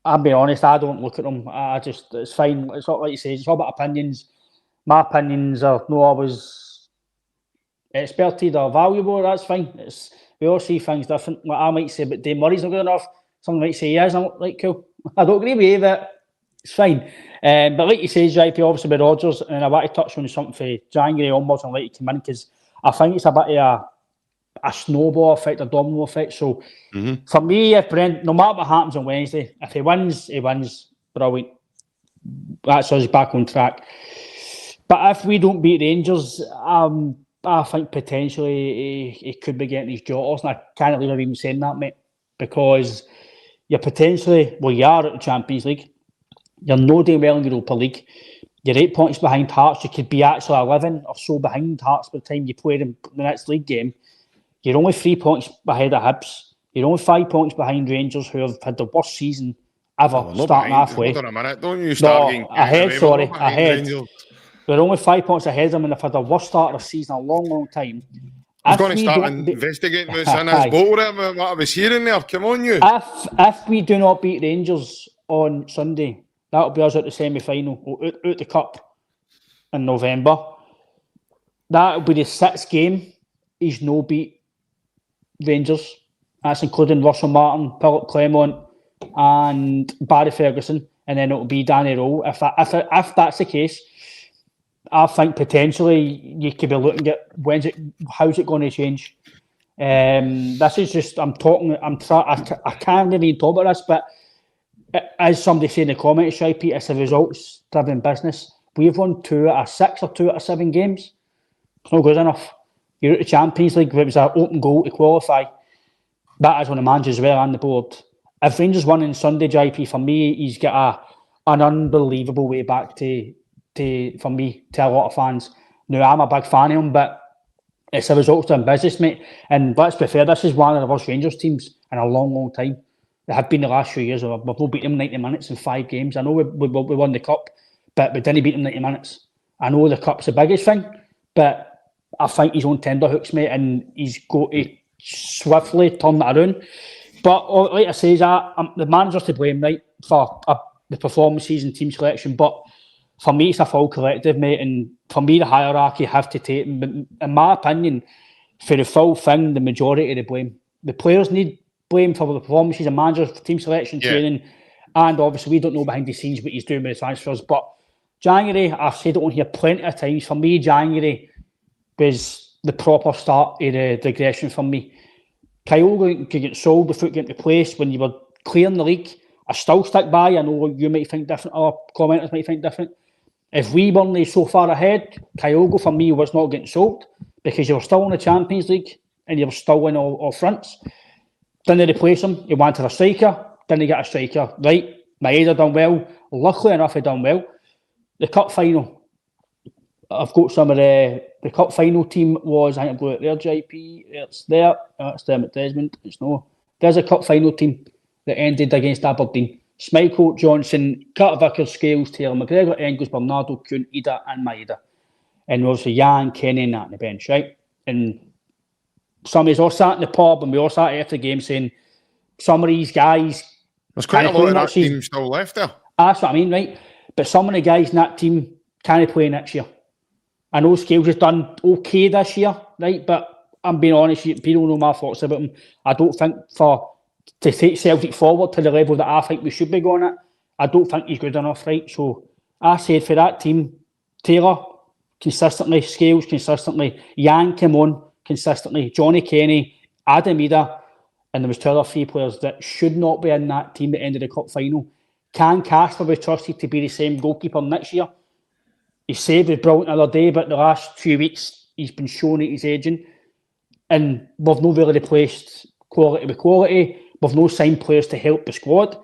I'll be honest, I don't look at them. I just, it's fine. It's not like you say, it's all about opinions. My opinions are not always expertise or valuable. That's fine. We all see things different. Like I might say, but Dave Murray's not good enough. Someone might say he is. I'm like, cool. I don't agree with you, but it's fine. But like you say, JP, obviously with Rodgers, and I want to touch on something for January onwards and let you come in because I think it's a bit of a snowball effect, a domino effect. So for me, if Brent, no matter what happens on Wednesday, if he wins, brilliant. That's us back on track. But if we don't beat Rangers, I think potentially he could be getting his jotters, and I can't believe I've even saying that, mate, because you're potentially, you are at the Champions League. You're not doing well in Europa League. You're 8 points behind Hearts. You could be actually 11 or so behind Hearts by the time you play them the next league game. You're only 3 points ahead of Hibs. You're only 5 points behind Rangers, who have had the worst season ever, starting halfway. Hold on a minute, don't you start getting ahead. Rangers. We're only 5 points ahead of them, and they've had the worst start of the season in a long, long time. I'm going to start investigating what's in this boat, what I was hearing there. Come on, you. If we do not beat Rangers on Sunday, that'll be us at the semi-final, out the Cup in November. That'll be the 6th game he's no beat Rangers. That's including Russell Martin, Philip Clement, and Barry Ferguson, and then it'll be Danny Rowe. If that's the case, I think potentially you could be looking at how's it going to change. This is just I can't really talk about this, but as somebody said in the comments, Shipey, it's a results-driven business. We've won 2 out of 6 or 2 out of 7 games. It's not good enough. You're at the Champions League, where it was an open goal to qualify. That is on the manager as well and the board. If Rangers won on Sunday, JP, for me, he's got an unbelievable way back to a lot of fans. Now, I'm a big fan of him, but it's a result-driven business, mate. And let's be fair, this is one of the worst Rangers teams in a long, long time. They have been the last few years. We've not beat them 90 minutes in 5 games. I know we won the Cup, but we didn't beat them 90 minutes. I know the Cup's the biggest thing, but I think he's on tenterhooks, mate, and he's got to swiftly turn that around. But like I say, the manager's to blame, right, for the performances and team selection. But for me, it's a full collective, mate. And for me, the hierarchy have to take, in my opinion, for the full thing, the majority of the blame. The players need blame for the performances, the manager, team selection, training, and obviously we don't know behind the scenes what he's doing with the transfers. But January, I've said it on here plenty of times. For me, January was the proper start of the regression for me. Kyogo could get sold without getting replaced when you were clearing the league. I still stick by. I know you might think different, or commenters might think different. If we weren't so far ahead, Kyogo for me was not getting sold because you were still in the Champions League and you were still in all fronts. Didn't replace him. He wanted a striker. Didn't get a striker. Right. Maeda done well. Luckily enough, he done well. The Cup final. I've got some of the Cup final team was, I think I've got it there, JP. It's there. It's Dermot Desmond. It's no. There's a Cup final team that ended against Aberdeen. Schmeichel, Johnson, Carter Vickers, Scales, Taylor, McGregor, Engels, Bernardo, Kuhn, Ida, and Maeda. And obviously Jan, Kenny, and that on the bench, right? And somebody's all sat in the pub and we all sat after the game saying, some of these guys... There's quite a lot of that team still left there. That's what I mean, right? But some of the guys in that team can't play next year. I know Scales has done okay this year, right? But I'm being honest, people know my thoughts about him. I don't think to take Celtic forward to the level that I think we should be going at, I don't think he's good enough, right? So I said for that team, Taylor, consistently, Scales, consistently, Jan came on, consistently, Johnny Kenny, Adam Ida, and there was 2 or 3 players that should not be in that team that ended the Cup final. Can Casper be trusted to be the same goalkeeper next year? His save was brilliant the other day, but the last few weeks he's been shown that he's aging. And we've not really replaced quality with quality. We've no signed players to help the squad.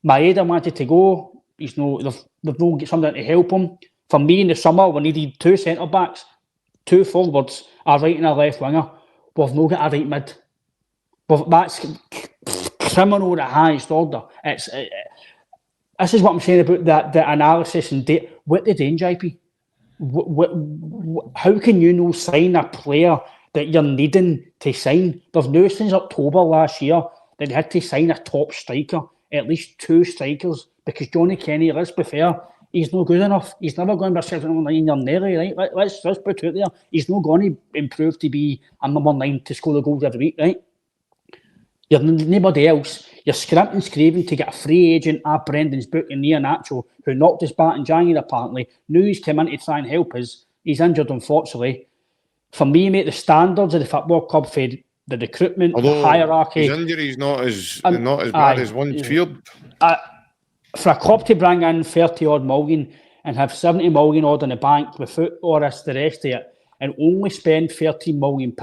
Maeda wanted to go. They've no get somebody to help him. For me, in the summer, we needed 2 centre backs, 2 forwards, a right and a left winger. We've not got a right mid. That's criminal at the highest order. This is what I'm saying about the analysis and data. What they doing, JP? How can you not sign a player that you're needing to sign? They've known since October last year that they had to sign a top striker, at least 2 strikers, because Johnny Kenny, let's be fair, he's not good enough. He's never going to be a second number 9 nearly, right? Let's put it out there. He's not going to improve to be a number 9 to score the goals every week, right? You're nobody else. You're scrimping, scraving to get a free agent at Brendan's book in Iheanacho, who knocked his bat in January apparently. Knew he's come in to try and help us. He's injured, unfortunately. For me, mate, the standards of the football club for the recruitment, the hierarchy. His injury's not as bad as once feared. For a club to bring in 30 odd million and have 70 million odd in the bank without the rest of it, and only spend £13 million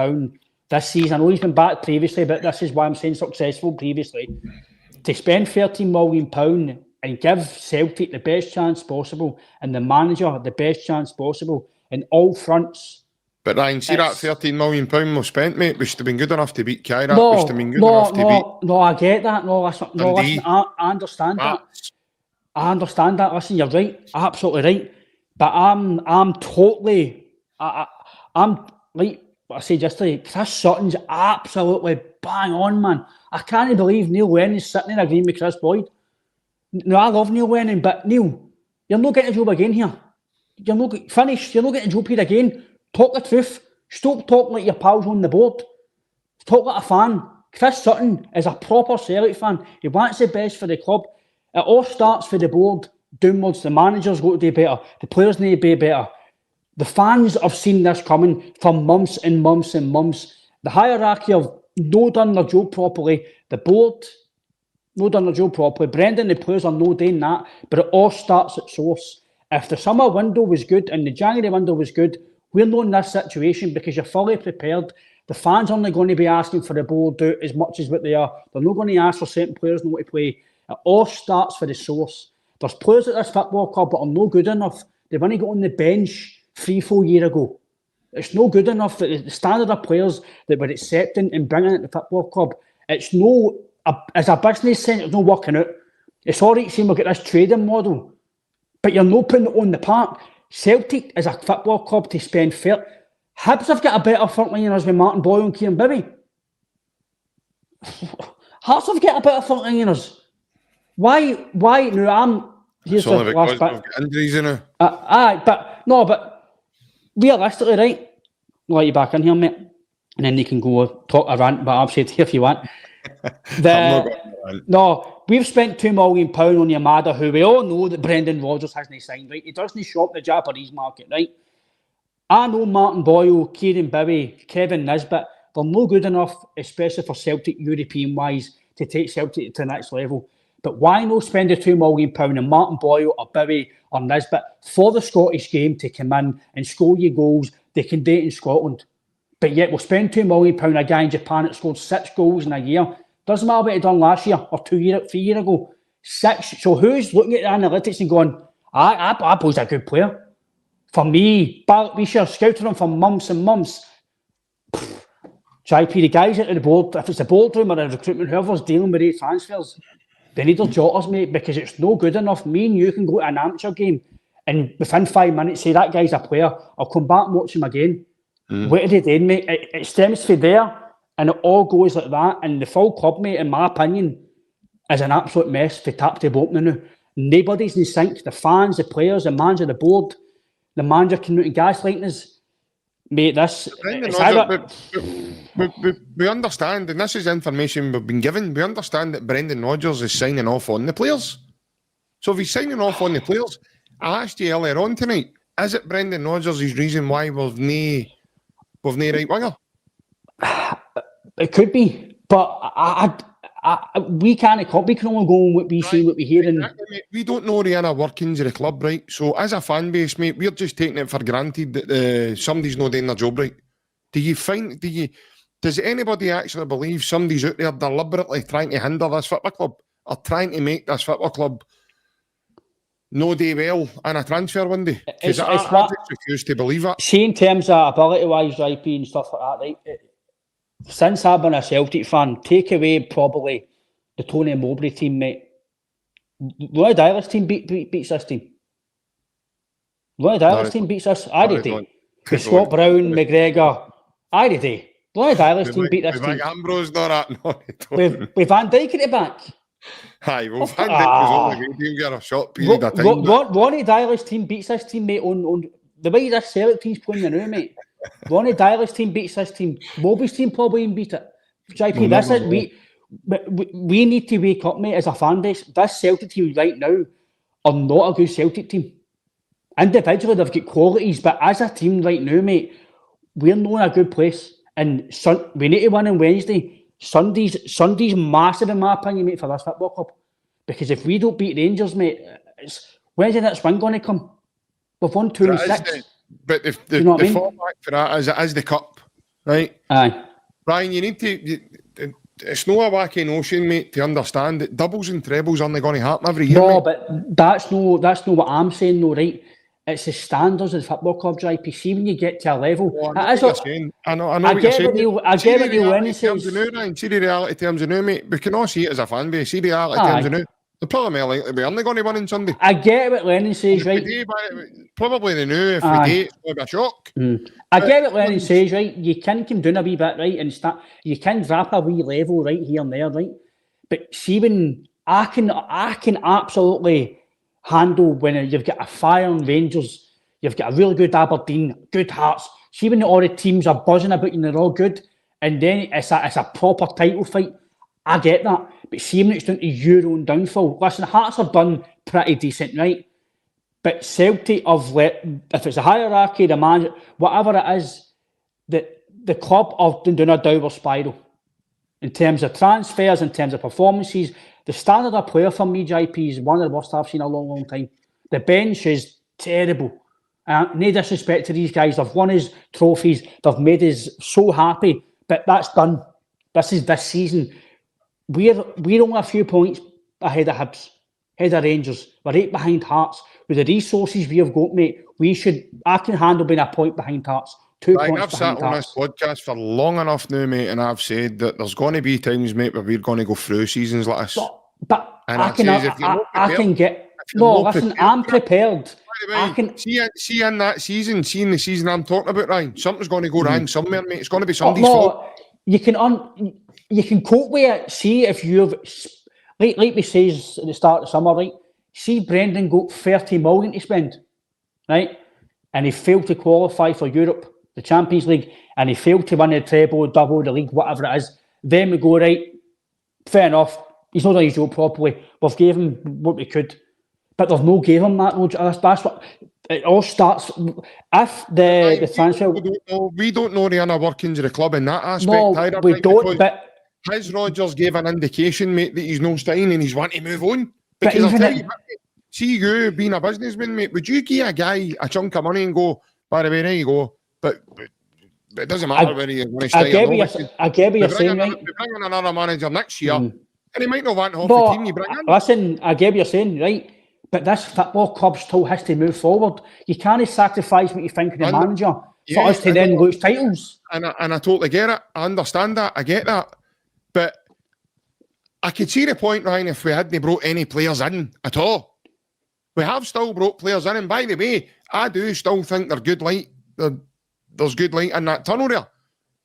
this season. I know he's been back previously, but this is why I'm saying successful previously. To spend £13 million and give Celtic the best chance possible and the manager the best chance possible in all fronts. But Ryan, see that £13 million we've spent, mate, we should have been good enough to beat Kyrat. We should have been good enough to beat... No, I get that. Listen, I understand that. I understand that. Listen, you're right. Absolutely right. But I'm totally... I'm like... What I said yesterday, Chris Sutton's absolutely bang on, man. I can't believe Neil Lennon's sitting there agreeing with Chris Boyd. No, I love Neil Lennon, but Neil, you're not getting a job again here. You're not finished. You're not getting a job here again. Talk the truth. Stop talking like your pals on the board. Talk like a fan. Chris Sutton is a proper Celtic fan. He wants the best for the club. It all starts for the board downwards. The manager's got to do better. The players need to be better. The fans have seen this coming for months and months and months. The hierarchy have not done their job properly. The board not done their job properly. Brendan and the players are not doing that. But it all starts at source. If the summer window was good and the January window was good, we're not in this situation because you're fully prepared. The fans are only going to be asking for the board out as much as what they are. They're not going to ask for certain players not to play. It all starts for the source. There's players at this football club that are not good enough. They want to go on the bench 3-4 years ago. It's no good enough that the standard of players that we're accepting and bringing at the football club, it's no, as a business sense, it's not working out. It's all right saying we'll get this trading model, but you're not putting it on the park. Celtic is a football club to spend fair. Hibs have got a better front line than us with Martin Boyle and Kieran Bibby. Hearts have got a better front line than us. Why? No, here's it's only the last because bit. we've got injuries in it. But realistically, right? I'll let you back in here, mate. And then you can go talk a rant, but I've said here if you want. We've spent £2 million on Yamada, who we all know that Brendan Rodgers hasn't signed, right? He doesn't shop the Japanese market, right? I know Martin Boyle, Kieran Bibby, Kevin Nisbet, they're no good enough, especially for Celtic European-wise, to take Celtic to the next level. But why not spend the £2 million on Martin Boyle or Bibby or Nisbet for the Scottish game to come in and score your goals? They can do it in Scotland. But yet we'll spend £2 million on a guy in Japan that scored 6 goals in a year. Doesn't matter what he done last year or 3 years ago. 6. So who's looking at the analytics and going, I boy's a good player? For me, we should have scouted him for months and months. JP, the guys at the board, if it's the boardroom or the recruitment, whoever's dealing with these transfers, they need their jotters, mate, because it's no good enough. Me and you can go to an amateur game and within 5 minutes say that guy's a player. I'll come back and watch him again. What are they doing, mate? It stems from there and it all goes like that. And the full club, mate, in my opinion, is an absolute mess for tap to bottom now. Nobody's in sync. The fans, the players, the manager, the board, the manager coming out and gaslighting us. Mate, we understand, and this is information we've been given, we understand that Brendan Rodgers is signing off on the players. So if he's signing off on the players, I asked you earlier on tonight, is it Brendan Rodgers' reason why we've no right winger? It could be, but we can only go on what we see, what we hear. Exactly, we don't know the inner workings of the club, right? So as a fan base, mate, we're just taking it for granted that somebody's not doing their job right. Does anybody actually believe somebody's out there deliberately trying to hinder this football club? are trying to make this football club no do well in a transfer window. Because I just refuse to believe it. See, in terms of ability-wise, IP and stuff like that, right? Since I've been a Celtic fan, take away probably the Tony Mowbray team, mate. Roy Dyler's team beats this team. Roy Dyler's team beats us. I did. With Scott Brown, McGregor. I did. Roy Dyler's team beat this team. Ambrose, not that. With Van Dijk at the back. Aye, well, Van Dijk was only going to get a short period of time. Ronnie Dyler's team beats this team, mate, on the way this Celtic team's playing the now, mate. Ronnie Dyler's team beats this team. Mowbray's team probably even beat it. JP, we need to wake up, mate, as a fan base. This Celtic team right now are not a good Celtic team. Individually, they've got qualities, but as a team right now, mate, we're not in a good place. And we need to win on Wednesday. Sunday's massive, in my opinion, mate, for this football club. Because if we don't beat Rangers, mate, when's the next win going to come? We've won 2 and 6. But the fallback for that is the cup, right? Aye. Brian, you need to... It's not a wacky notion, mate, to understand that doubles and trebles aren't going to happen every year, No, mate. but that's no what I'm saying, though, right? It's the standards of the football club, IPC, when you get to a level. I know what you're saying. I get what you're saying. See the reality terms of now, mate. We can all see it as a fan base. See the reality terms of now. They're probably more likely we aren't going to win on Sunday. I get what Lennon says, right? Probably the new, if we do, it's going to be a shock. I get what Lennon says, right? You can come down a wee bit, right? And you can drop a wee level right here and there, right? But see, when I can absolutely handle when you've got a fire on Rangers, you've got a really good Aberdeen, good Hearts. See when all the teams are buzzing about you and they're all good, and then it's a proper title fight. I get that. But see when it's down to your own downfall. Listen, Hearts have done pretty decent, right? But Celtic have if it's a hierarchy, the manager, whatever it is, the club have been doing a downward spiral. In terms of transfers, in terms of performances, the standard of player for me, JP, is one of the worst I've seen in a long, long time. The bench is terrible. No disrespect to these guys. They've won his trophies. They've made us so happy. But that's done. This is this season. We're only a few points ahead of Hibs, ahead of Rangers. We're 8 behind Hearts. With the resources we have got, mate, I can handle being a point behind Hearts. 2 points behind Hearts. I've sat on this podcast for long enough now, mate, and I've said that there's going to be times, mate, where we're going to go through seasons like this. But I can get... No, listen, I'm prepared. See in that season, seeing the season I'm talking about, Ryan, something's going to go wrong somewhere, mate. It's going to be somebody's fault. You can cope with it. See if you've... Like we says at the start of the summer, right? See Brendan got 30 million to spend, right? And he failed to qualify for Europe, the Champions League, and he failed to win the treble, double, the league, whatever it is. Then we go, right, fair enough. He's not done his job properly. We've gave him what we could. But they've no gave him that. That's what it all starts. If the transfer, we don't know the inner workings of the club in that aspect. No, either, we don't. But has Rodgers gave an indication, mate, that he's no staying and he's wanting to move on? Because I'll tell you, see you being a businessman, mate, would you give a guy a chunk of money and go, by the way, there you go, but it doesn't matter whether you're going to stay. I get what you're saying, right? We bring in another manager next year, and he might not want half the team you bring in. Listen, I get what you're saying, right? But this football club still has to move forward. You can't sacrifice what you think of the manager for us to then lose titles. And I totally get it. I understand that. I get that. But I could see the point, Ryan, if we hadn't brought any players in at all. We have still brought players in. And by the way, I do still think they're good light. There's good light in that tunnel there.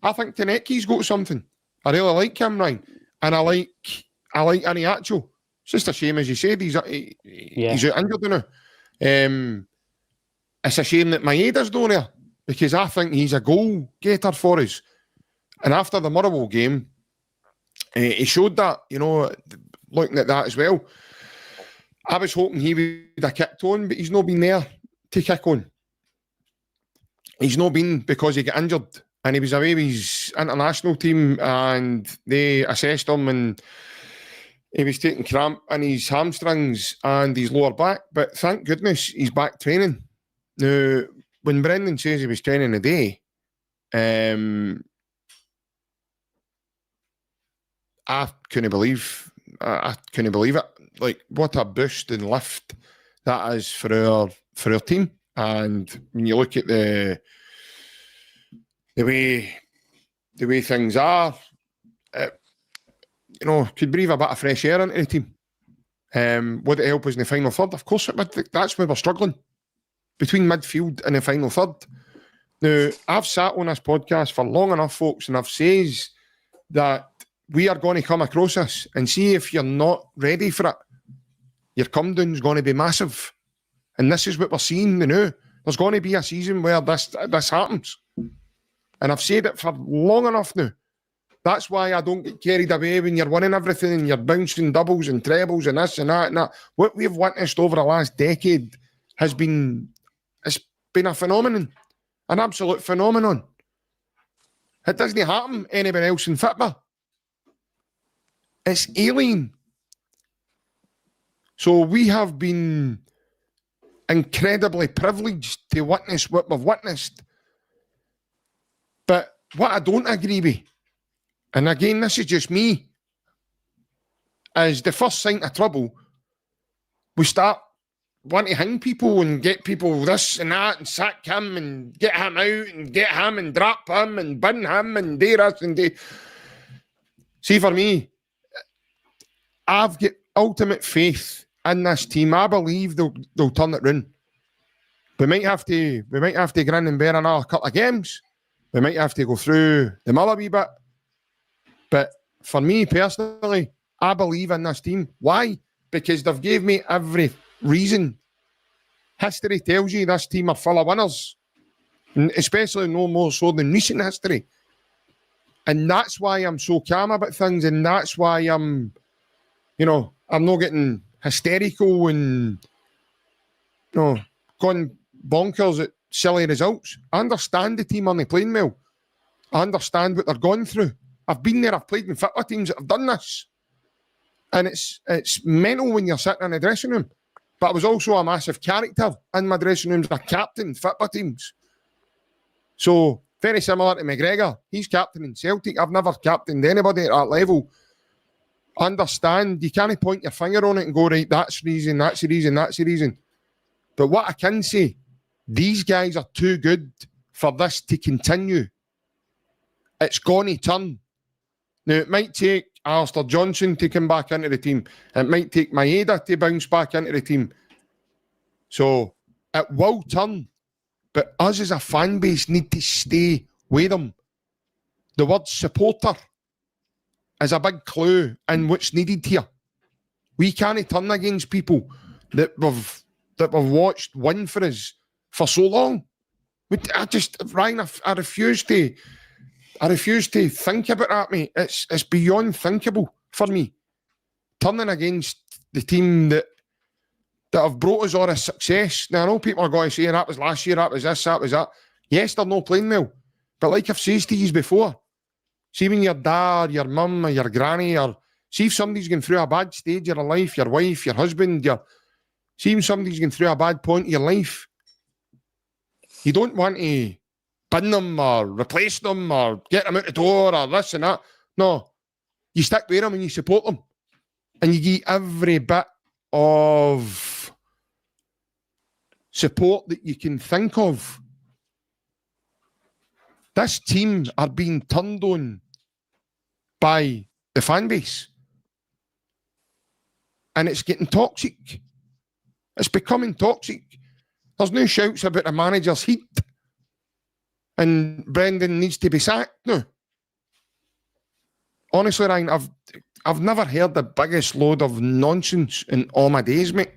I think Tanecki's got something. I really like him, Ryan. And I like Aniacho. It's just a shame, as you said, he's out injured now. It's a shame that Maeda's not there, because I think he's a goal getter for us. And after the Motherwell game, he showed that, looking at that as well. I was hoping he would have kicked on, but he's not been there to kick on. He's not been because he got injured, and he was away with his international team, and they assessed him, and he was taking cramp in his hamstrings and his lower back. But thank goodness he's back training. Now, when Brendan says he was training a day, I couldn't believe I couldn't believe it. Like, what a boost and lift that is for our team. And when you look at the way things are, could breathe a bit of fresh air into the team. Would it help us in the final third? Of course it would. That's where we're struggling, between midfield and the final third. Now, I've sat on this podcast for long enough, folks, and I've says that we are going to come across this, and see if you're not ready for it, your come down's going to be massive. And this is what we're seeing now. There's going to be a season where this happens. And I've said it for long enough now. That's why I don't get carried away when you're winning everything and you're bouncing doubles and trebles and this and that and that. What we've witnessed over the last decade has been a phenomenon, an absolute phenomenon. It doesn't happen anywhere else in football. It's alien. So we have been incredibly privileged to witness what we've witnessed. But what I don't agree with, and again, this is just me, is the first sign of trouble, we start wanting to hang people and get people this and that and sack him and get him out and get him and drop him and bin him and do this and do. See, for me, I've got ultimate faith in this team. I believe they'll turn it round. We might have to grin and bear another couple of games. We might have to go through the mill a wee bit. But for me personally, I believe in this team. Why? Because they've gave me every reason. History tells you this team are full of winners, and especially no more so than recent history. And that's why I'm so calm about things, and that's why I'm not getting hysterical and going bonkers at silly results. I understand the team aren't playing well. I understand what they're going through. I've been there, I've played in football teams that have done this. And it's mental when you're sitting in a dressing room. But I was also a massive character in my dressing rooms. I captained football teams. So, very similar to McGregor. He's captaining Celtic. I've never captained anybody at that level. Understand, you can't point your finger on it and go, right, that's the reason, that's the reason, that's the reason. But what I can say, these guys are too good for this to continue. It's going to turn. Now, it might take Alistair Johnson to come back into the team. It might take Maeda to bounce back into the team. So, it will turn. But us as a fan base need to stay with them. The word supporter is a big clue in what's needed here. We can't turn against people that we've watched win for us for so long. Ryan, I refuse to think about that, mate. It's beyond thinkable for me. Turning against the team that have brought us all this success. Now, I know people are going to say, that was last year, that was this, that was that. Yes, they're not playing well. But like I've said to you before, see when your dad, your mum, or your granny, or see if somebody's going through a bad stage of their life, your wife, your husband, see if somebody's going through a bad point in your life, you don't want to bin them or replace them or get them out the door or this and that. No, you stick with them and you support them. And you give every bit of support that you can think of. This team are being turned on by the fan base. And it's getting toxic. It's becoming toxic. There's no shouts about the manager's heat. And Brendan needs to be sacked now. Honestly, Ryan, I've never heard the biggest load of nonsense in all my days, mate.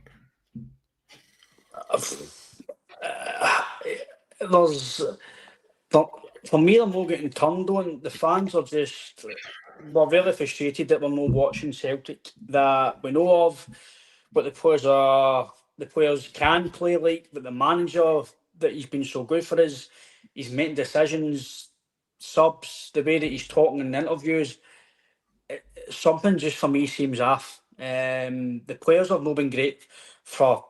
For me, they're not getting turned on. The fans are we're really frustrated that we're not watching Celtic, that we know of what the players can play like, but the manager, that he's been so good for us, he's making decisions, subs, the way that he's talking in interviews, something just for me seems off. The players have not been great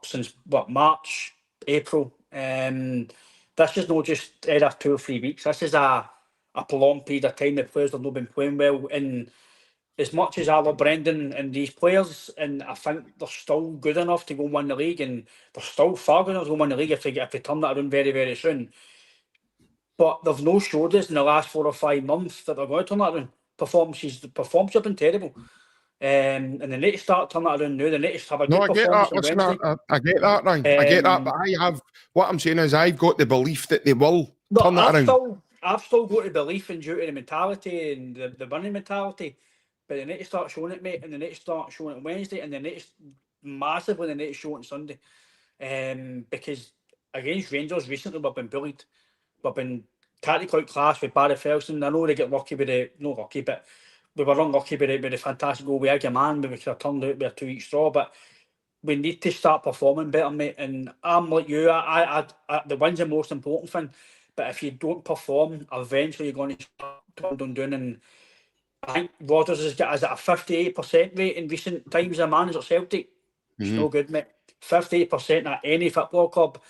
since March, April. This is not just either 2 or 3 weeks. This is a prolonged period of time. The players have not been playing well, and as much as I love Brendan and these players, and I think they're still good enough to go and win the league, and they're still far good enough to go and win the league if they turn that around very, very soon. But they've no showed us in the last 4 or 5 months that they're going to turn that around. The performance have been terrible. And they need to start turning that around now. They need to have a No, good I get performance that. on Listen, Wednesday. I get that, Ryan. I get that, but I have, what I'm saying is I've got the belief that they will turn that around. I've still got the belief in due to the mentality and the winning mentality, but they need to start showing it, mate, and they need to start showing it on Wednesday, and they need to massively they need to show it on Sunday. Because against Rangers recently we've been bullied. We've been tactically outclassed with Barry Felson. I know they get lucky with not lucky, but we were unlucky with the fantastic goal with Agaman, where we could have turned out with a 2-week straw, but we need to start performing better, mate. And I'm like you, I the win's the most important thing. But if you don't perform, eventually you're going to start doing. And I think Rodgers has got us at a 58% rate in recent times as a manager at Celtic. It's no good, mate. 58% at any football club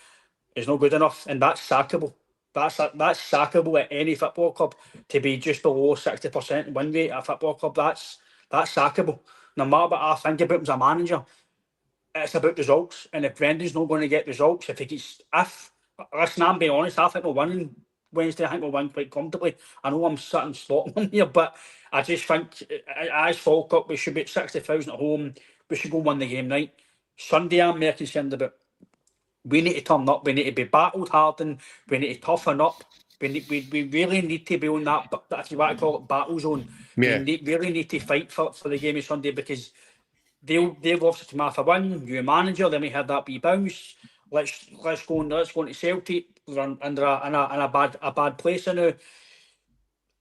is not good enough, and that's sackable. That's sackable at any football club to be just below 60% win rate at a football club. That's sackable. No matter what I think about him as a manager, it's about results. And if Brendan's not going to get results, listen, I'm being honest, I think we're winning Wednesday. I think we'll win quite comfortably. I know I'm sitting slotting them here, but I just think as Falkirk, we should be at 60,000 at home. We should go win the game, right? Sunday, I'm more concerned about. We need to turn up. We need to be battled hardened. We need to toughen up. We really need to be on that, if you want to call it, battle zone. Yeah. We really need to fight for the game of Sunday, because they've obviously come off a win. You're a manager, they might have that wee bounce. Let's go into Celtic. We're under a bad place now.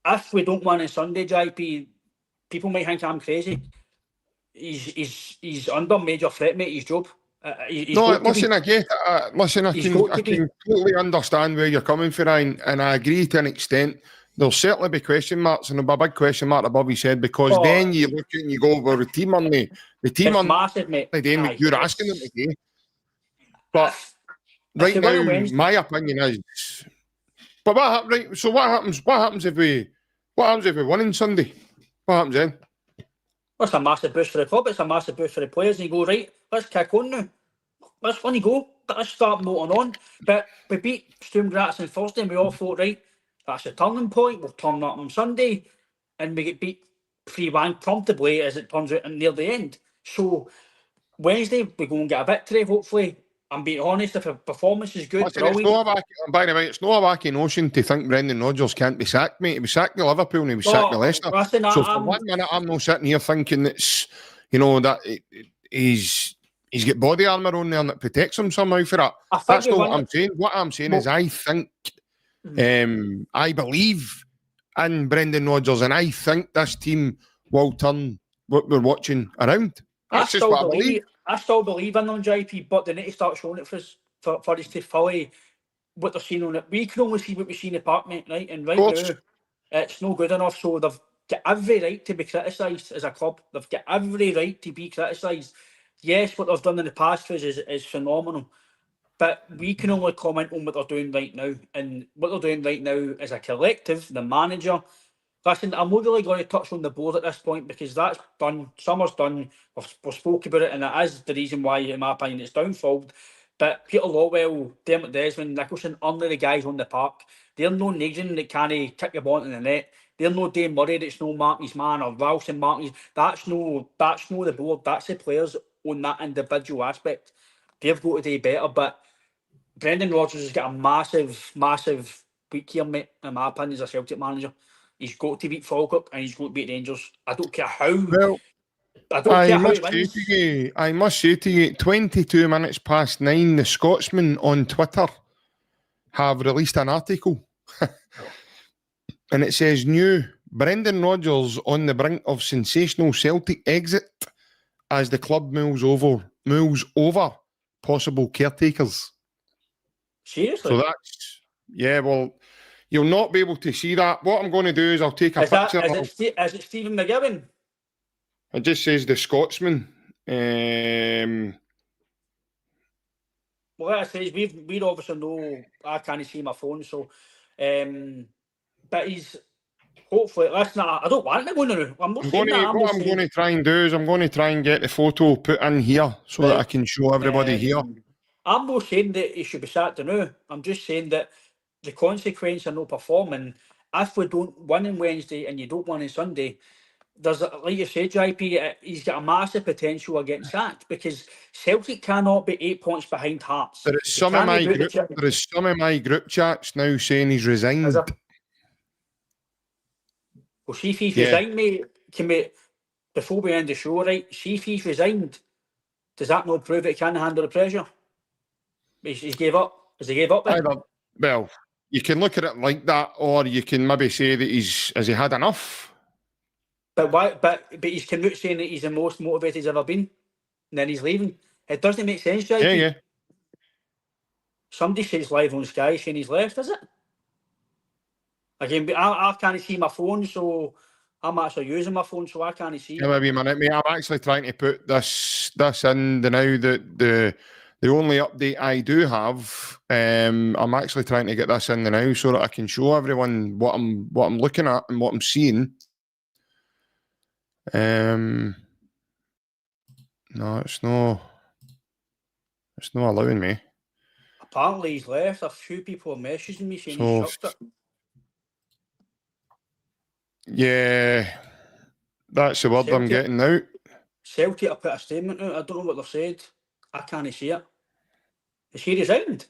If we don't win on Sunday, JP, people might think I'm crazy. He's under major threat, mate. His job. No, listen, I get it. Listen, I can totally understand where you're coming from, Ryan, and I agree to an extent. There'll certainly be question marks, and there'll be a big question mark above his head, because then you look and you go, well, the team on the massive, mate. You're asking them to do. But right now, my opinion is, but what happens? Right, so what happens if we win on Sunday? What happens then? That's a massive boost for the club. It's a massive boost for the players. And you go, right, let's kick on now. Let's when you go. Let's start motoring on. But we beat Sturm Graz on Thursday, and we all thought, right, that's a turning point. We'll turn that on Sunday, and we get beat 3-1 comfortably, as it turns out near the end. So Wednesday we go and get a victory, hopefully. I'm being honest, if a performance is good, by the way, it's not a wacky notion to think Brendan Rodgers can't be sacked, mate. He was sacked to Liverpool and he was sacked to Leicester. So for 1 minute, I'm not sitting here thinking it's, that he's got body armour on there that protects him somehow for that. That's not what I'm saying. What I'm saying is I think, I believe in Brendan Rodgers, and I think this team will turn what we're watching around. That's just what I believe. I still believe in them, JP, but they need to start showing it for us to fully what they're seeing on it. We can only see what we see in the park, mate, right? And right now, it's no good enough. So they've got every right to be criticised as a club. They've got every right to be criticised. Yes, what they've done in the past for us is phenomenal. But we can only comment on what they're doing right now. And what they're doing right now as a collective, the manager. Listen, I'm not really going to touch on the board at this point, because that's done. Summer's done. We've spoke about it, and it is the reason why, in my opinion, it's downfalled. But Peter Lawwell, Dermot Desmond, Nicholson, only the guys on the park. They're no Nagin that can't kick the ball in the net. They're no Dane Murray that's no Martin's man, or Ralston Martin's. That's no the board. That's the players on that individual aspect. They've got to do better. But Brendan Rodgers has got a massive week here, mate, in my opinion, as a Celtic manager. He's got to beat Falkirk and he's got to beat Rangers. I don't care how. Well, I must say to you, 22 minutes past 9, the Scotsman on Twitter have released an article. And it says, new, Brendan Rodgers on the brink of sensational Celtic exit as the club moves over possible caretakers. Seriously? So that's, well, you'll not be able to see that. What I'm going to do is I'll take a picture. Is it Stephen McGibbon? It just says the Scotsman. Well, that says we obviously know I can't see my phone, so but Hopefully, listen, I don't want to go now. I'm not saying that. What I'm going to try and do is I'm going to try and get the photo put in here so that I can show everybody here. I'm not saying that he should be sacked now. I'm just saying that the consequence of no performing, if we don't win on Wednesday and you don't win on Sunday, there's, like you said, JP, he's got a massive potential of getting sacked because Celtic cannot be 8 points behind Hearts. There is some of my group chats now saying he's resigned. Well, see if he's resigned, mate. Before we end the show, right? See if he's resigned. Does that not prove that he can't handle the pressure? He's gave up. Has he gave up then? Well, you can look at it like that, or you can maybe say that has he had enough? But why? But he's come out saying that he's the most motivated he's ever been, and then he's leaving. It doesn't make sense, JP. Yeah. Somebody says live on Sky saying he's left, is it? Again, I can't see my phone, so I'm actually using my phone, so I can't see. Give me a wee minute, mate. I'm actually trying to put this in now that the only update I do have. I'm actually trying to get this in now so that I can show everyone what I'm looking at and what I'm seeing. No, it's not allowing me. Apparently he's left. A few people are messaging me saying he's chucked it. Yeah, that's the word I'm getting now. Celtic have put a statement out. I don't know what they've said. I can't see it. Is he resigned?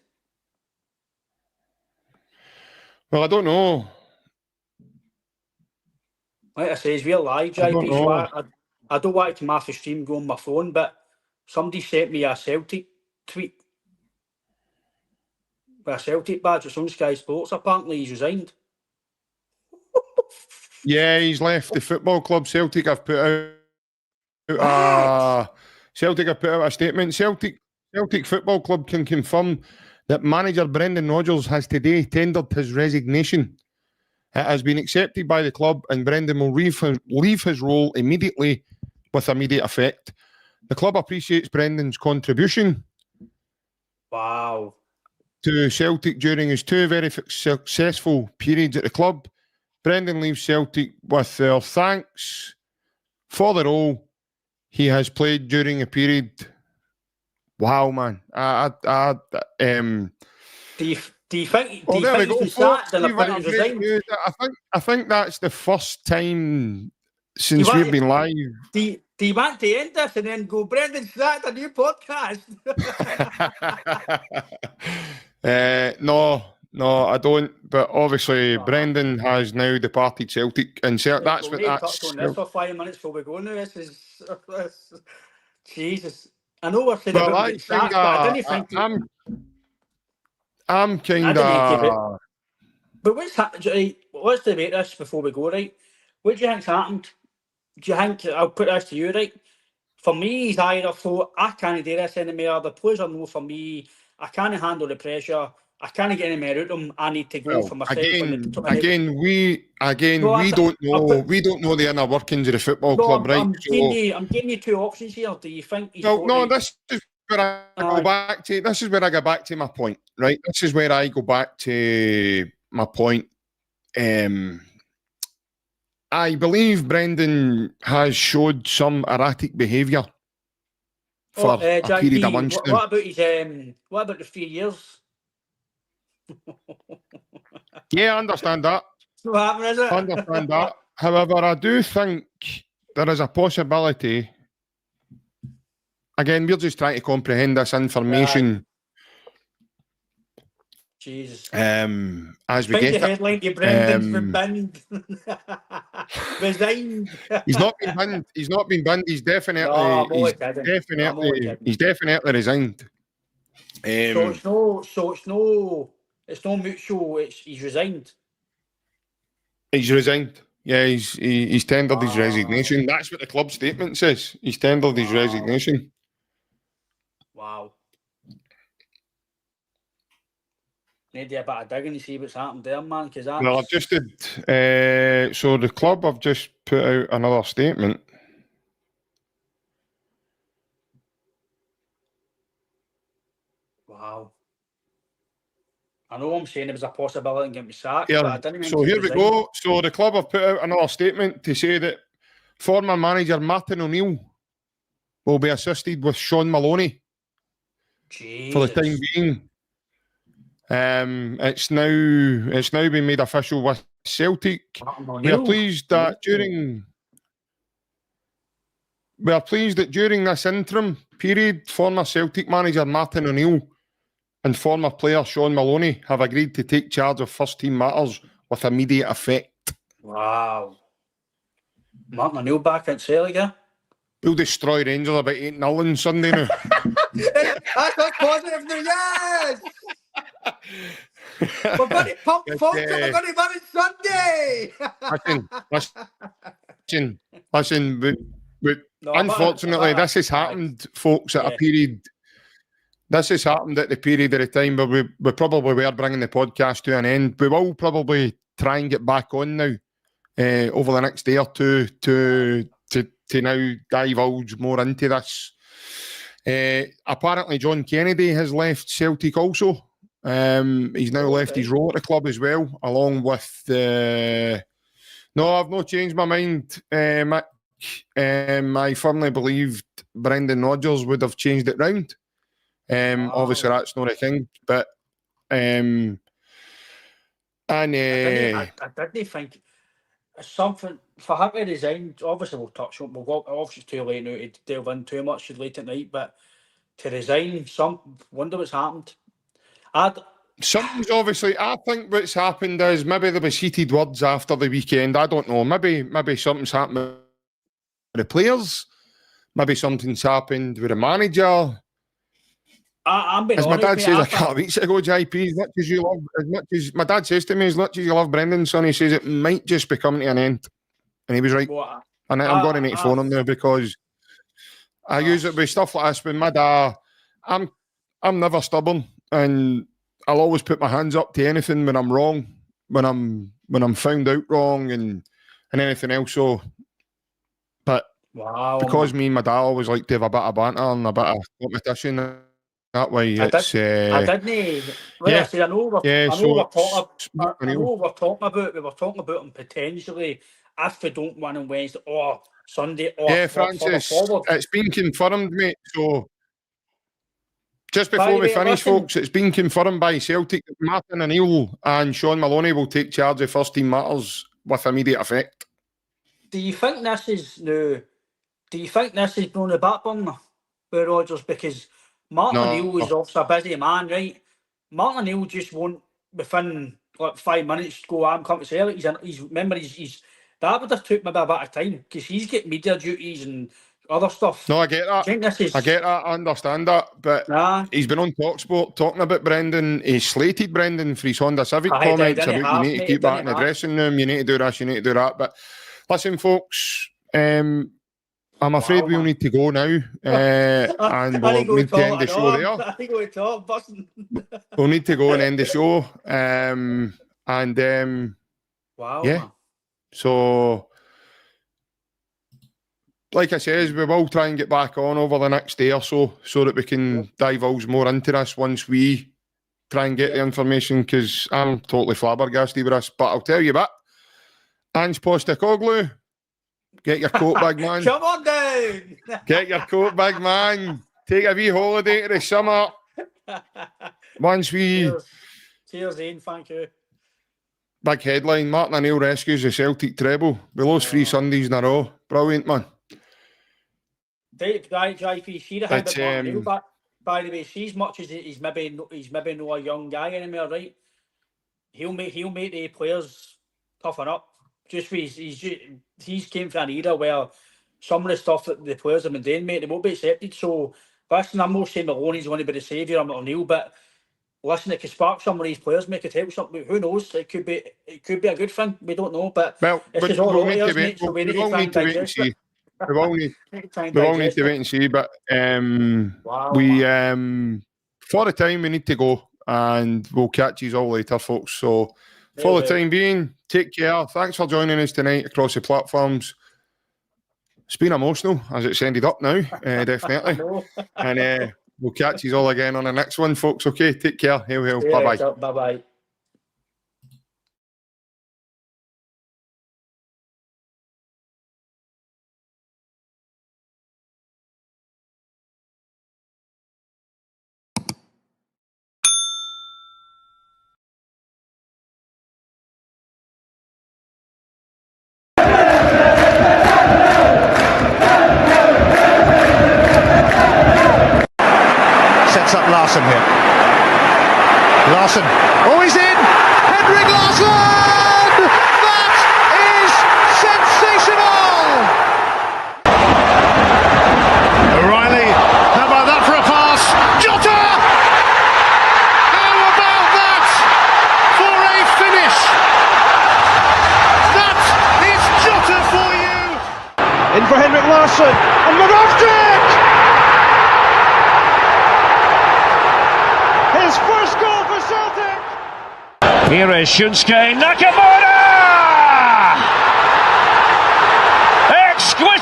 Well, I don't know. Like I says, we're live, JP, so I don't want to come off the stream go on my phone, but somebody sent me a Celtic tweet with a Celtic badge. It's on Sky Sports. Apparently he's resigned. Yeah, he's left the football club. Celtic have put out a statement. Celtic Football Club can confirm that manager Brendan Rodgers has today tendered his resignation. It has been accepted by the club and Brendan will leave his role immediately with immediate effect. The club appreciates Brendan's contribution to Celtic during his two very successful periods at the club. Brendan leaves Celtic with their thanks for the role he has played during a period. Wow, man! Do you think he's been sacked and apparently resigned? I think that's the first time since we've been live. Do you want to end this and then go, Brendan sacked, a new podcast? No, I don't. But obviously, Brendan has now departed Celtic, and that's what that's. On this for 5 minutes before we go now. This is Jesus. I know we're saying about getting sacked, but I didn't think. I'm kind of. But let's debate this before we go, right? What do you think's happened? Do you think, I'll put this to you, right? For me, he's either thought, I can't do this anymore. The players are no for me. I can't handle the pressure. I can't get any more out of them. I need to go for myself. We don't know. We don't know the inner workings of the football club, right? I'm giving you two options here. Do you think he's this is where I go back to. This is where I go back to my point, right? This is where I go back to my point. I believe Brendan has showed some erratic behaviour for a period of months now. What about the 3 years? Yeah, I understand that. What happened, is it? I understand that. However, I do think there is a possibility. Again, we're just trying to comprehend this information. Jesus. As we get the headline to Brendan's been binned. Resigned. He's not been binned. He's not been binned. He's definitely resigned. It's no mutual. He's resigned. He's resigned. Yeah, he's tendered his resignation. That's what the club statement says. He's tendered his resignation. Wow. Need to do a bit of digging to see what's happened there, man. Well, I've just did. So the club have just put out another statement. Wow. I know I'm saying there was a possibility of getting me sacked, Here, but I didn't think so he'd here we resign. go. So the club have put out another statement to say that former manager Martin O'Neill will be assisted with Sean Maloney for the time Jesus. being. It's now been made official with Celtic. We are pleased that during this interim period, former Celtic manager Martin O'Neill and former player Sean Maloney have agreed to take charge of first team matters with immediate effect. Wow. Martin O'Neill back at Celtic, yeah? We'll destroy Rangers about 8-0 on Sunday now. That's what's positive news, yes! We're going to pump, folks, and we're going to win it Sunday! Listen, but No, unfortunately, this has happened, folks, at a period. This has happened at the period of the time where we probably were bringing the podcast to an end. We will probably try and get back on now over the next day or two to now divulge more into this. Apparently, John Kennedy has left Celtic also. He's now left his role at the club as well, along with No, I've not changed my mind, Mick. I firmly believed Brendan Rodgers would have changed it round. Obviously, that's not a thing, but I didn't think something for him to resign. Obviously, we'll touch on. Obviously, it's too late now to delve in too much late at night. But to resign, wonder what's happened. Something's obviously. I think what's happened is maybe there was heated words after the weekend. I don't know. Maybe something's happened with the players. Maybe something's happened with the manager. I'm being as honest, my dad mate, says a couple of weeks ago, JP, as much as my dad says to me, as much as you love Brendan, son, he says it might just be coming to an end. And he was right. And I'm going to need to phone him now because I use it with stuff like this. With my dad, I'm never stubborn, and I'll always put my hands up to anything when I'm wrong, when I'm found out wrong, and anything else. So, but because me and my dad always like to have a bit of banter and a bit of competition. That way, it's. I didn't. Like I said, I know we're talking about him potentially if we don't win on Wednesday or Sunday or Francis, forward. it's been confirmed, mate. So just before we finish, folks, it's been confirmed by Celtic that Martin O'Neill and Sean Maloney will take charge of first team matters with immediate effect. Do you think this is on the back burner with Rodgers? Because Martin O'Neill is obviously a busy man, right? Martin O'Neill just won't, within like 5 minutes, go, I'm coming to Celtic. He's that would have took maybe a bit of time because he's got media duties and other stuff. No, I get that. I get that. I understand that. But he's been on TalkSport talking about Brendan. He slated Brendan for his Honda Civic comments about you need to keep that in the dressing room. You need to do this. You need to do that. But listen, folks. I'm afraid we'll need to go now, and we'll need to end the show there. We'll need to go and end the show, yeah. So, like I says, we will try and get back on over the next day or so that we can divulge more into this once we try and get the information, because I'm totally flabbergasted with this. But I'll tell you what, Ange Postecoglou, get your coat bag, man. Come on down. Get your coat bag, man. Take a wee holiday to the summer. Once we... Cheers, Ian. Thank you. Big headline, Martin O'Neill rescues the Celtic treble. We lost 3 Sundays in a row. Brilliant, man. JP, see the hand of Martin O'Neill, by the way, see as much as he's maybe not a young guy anymore, right? He'll make the players toughen up. He's came from an era where some of the stuff that the players have been doing, mate, they won't be accepted. So, listen, I'm not saying Maloney's going to be the saviour of O'Neill, but listen, it could spark some of these players, make it help something. Who knows? It could be a good thing. We don't know, but it's just all over here, mate. So we need to try and digest it. We all need to wait and see. But for the time, we need to go, and we'll catch you all later, folks. So, for the time being, take care. Thanks for joining us tonight across the platforms. It's been emotional as it's ended up now, definitely. And We'll catch you all again on the next one, folks. Okay, take care. Hail, hail. Bye-bye. Bye-bye. Sets up Larson here. Larson. Oh, he's in! Henrik Larsson! That is sensational! O'Reilly. How about that for a pass? Jota! How about that for a finish? That is Jota for you! In for Henrik Larsson. And Moravcik! His first goal for Celtic! Here is Shunsuke Nakamura! Exquisite!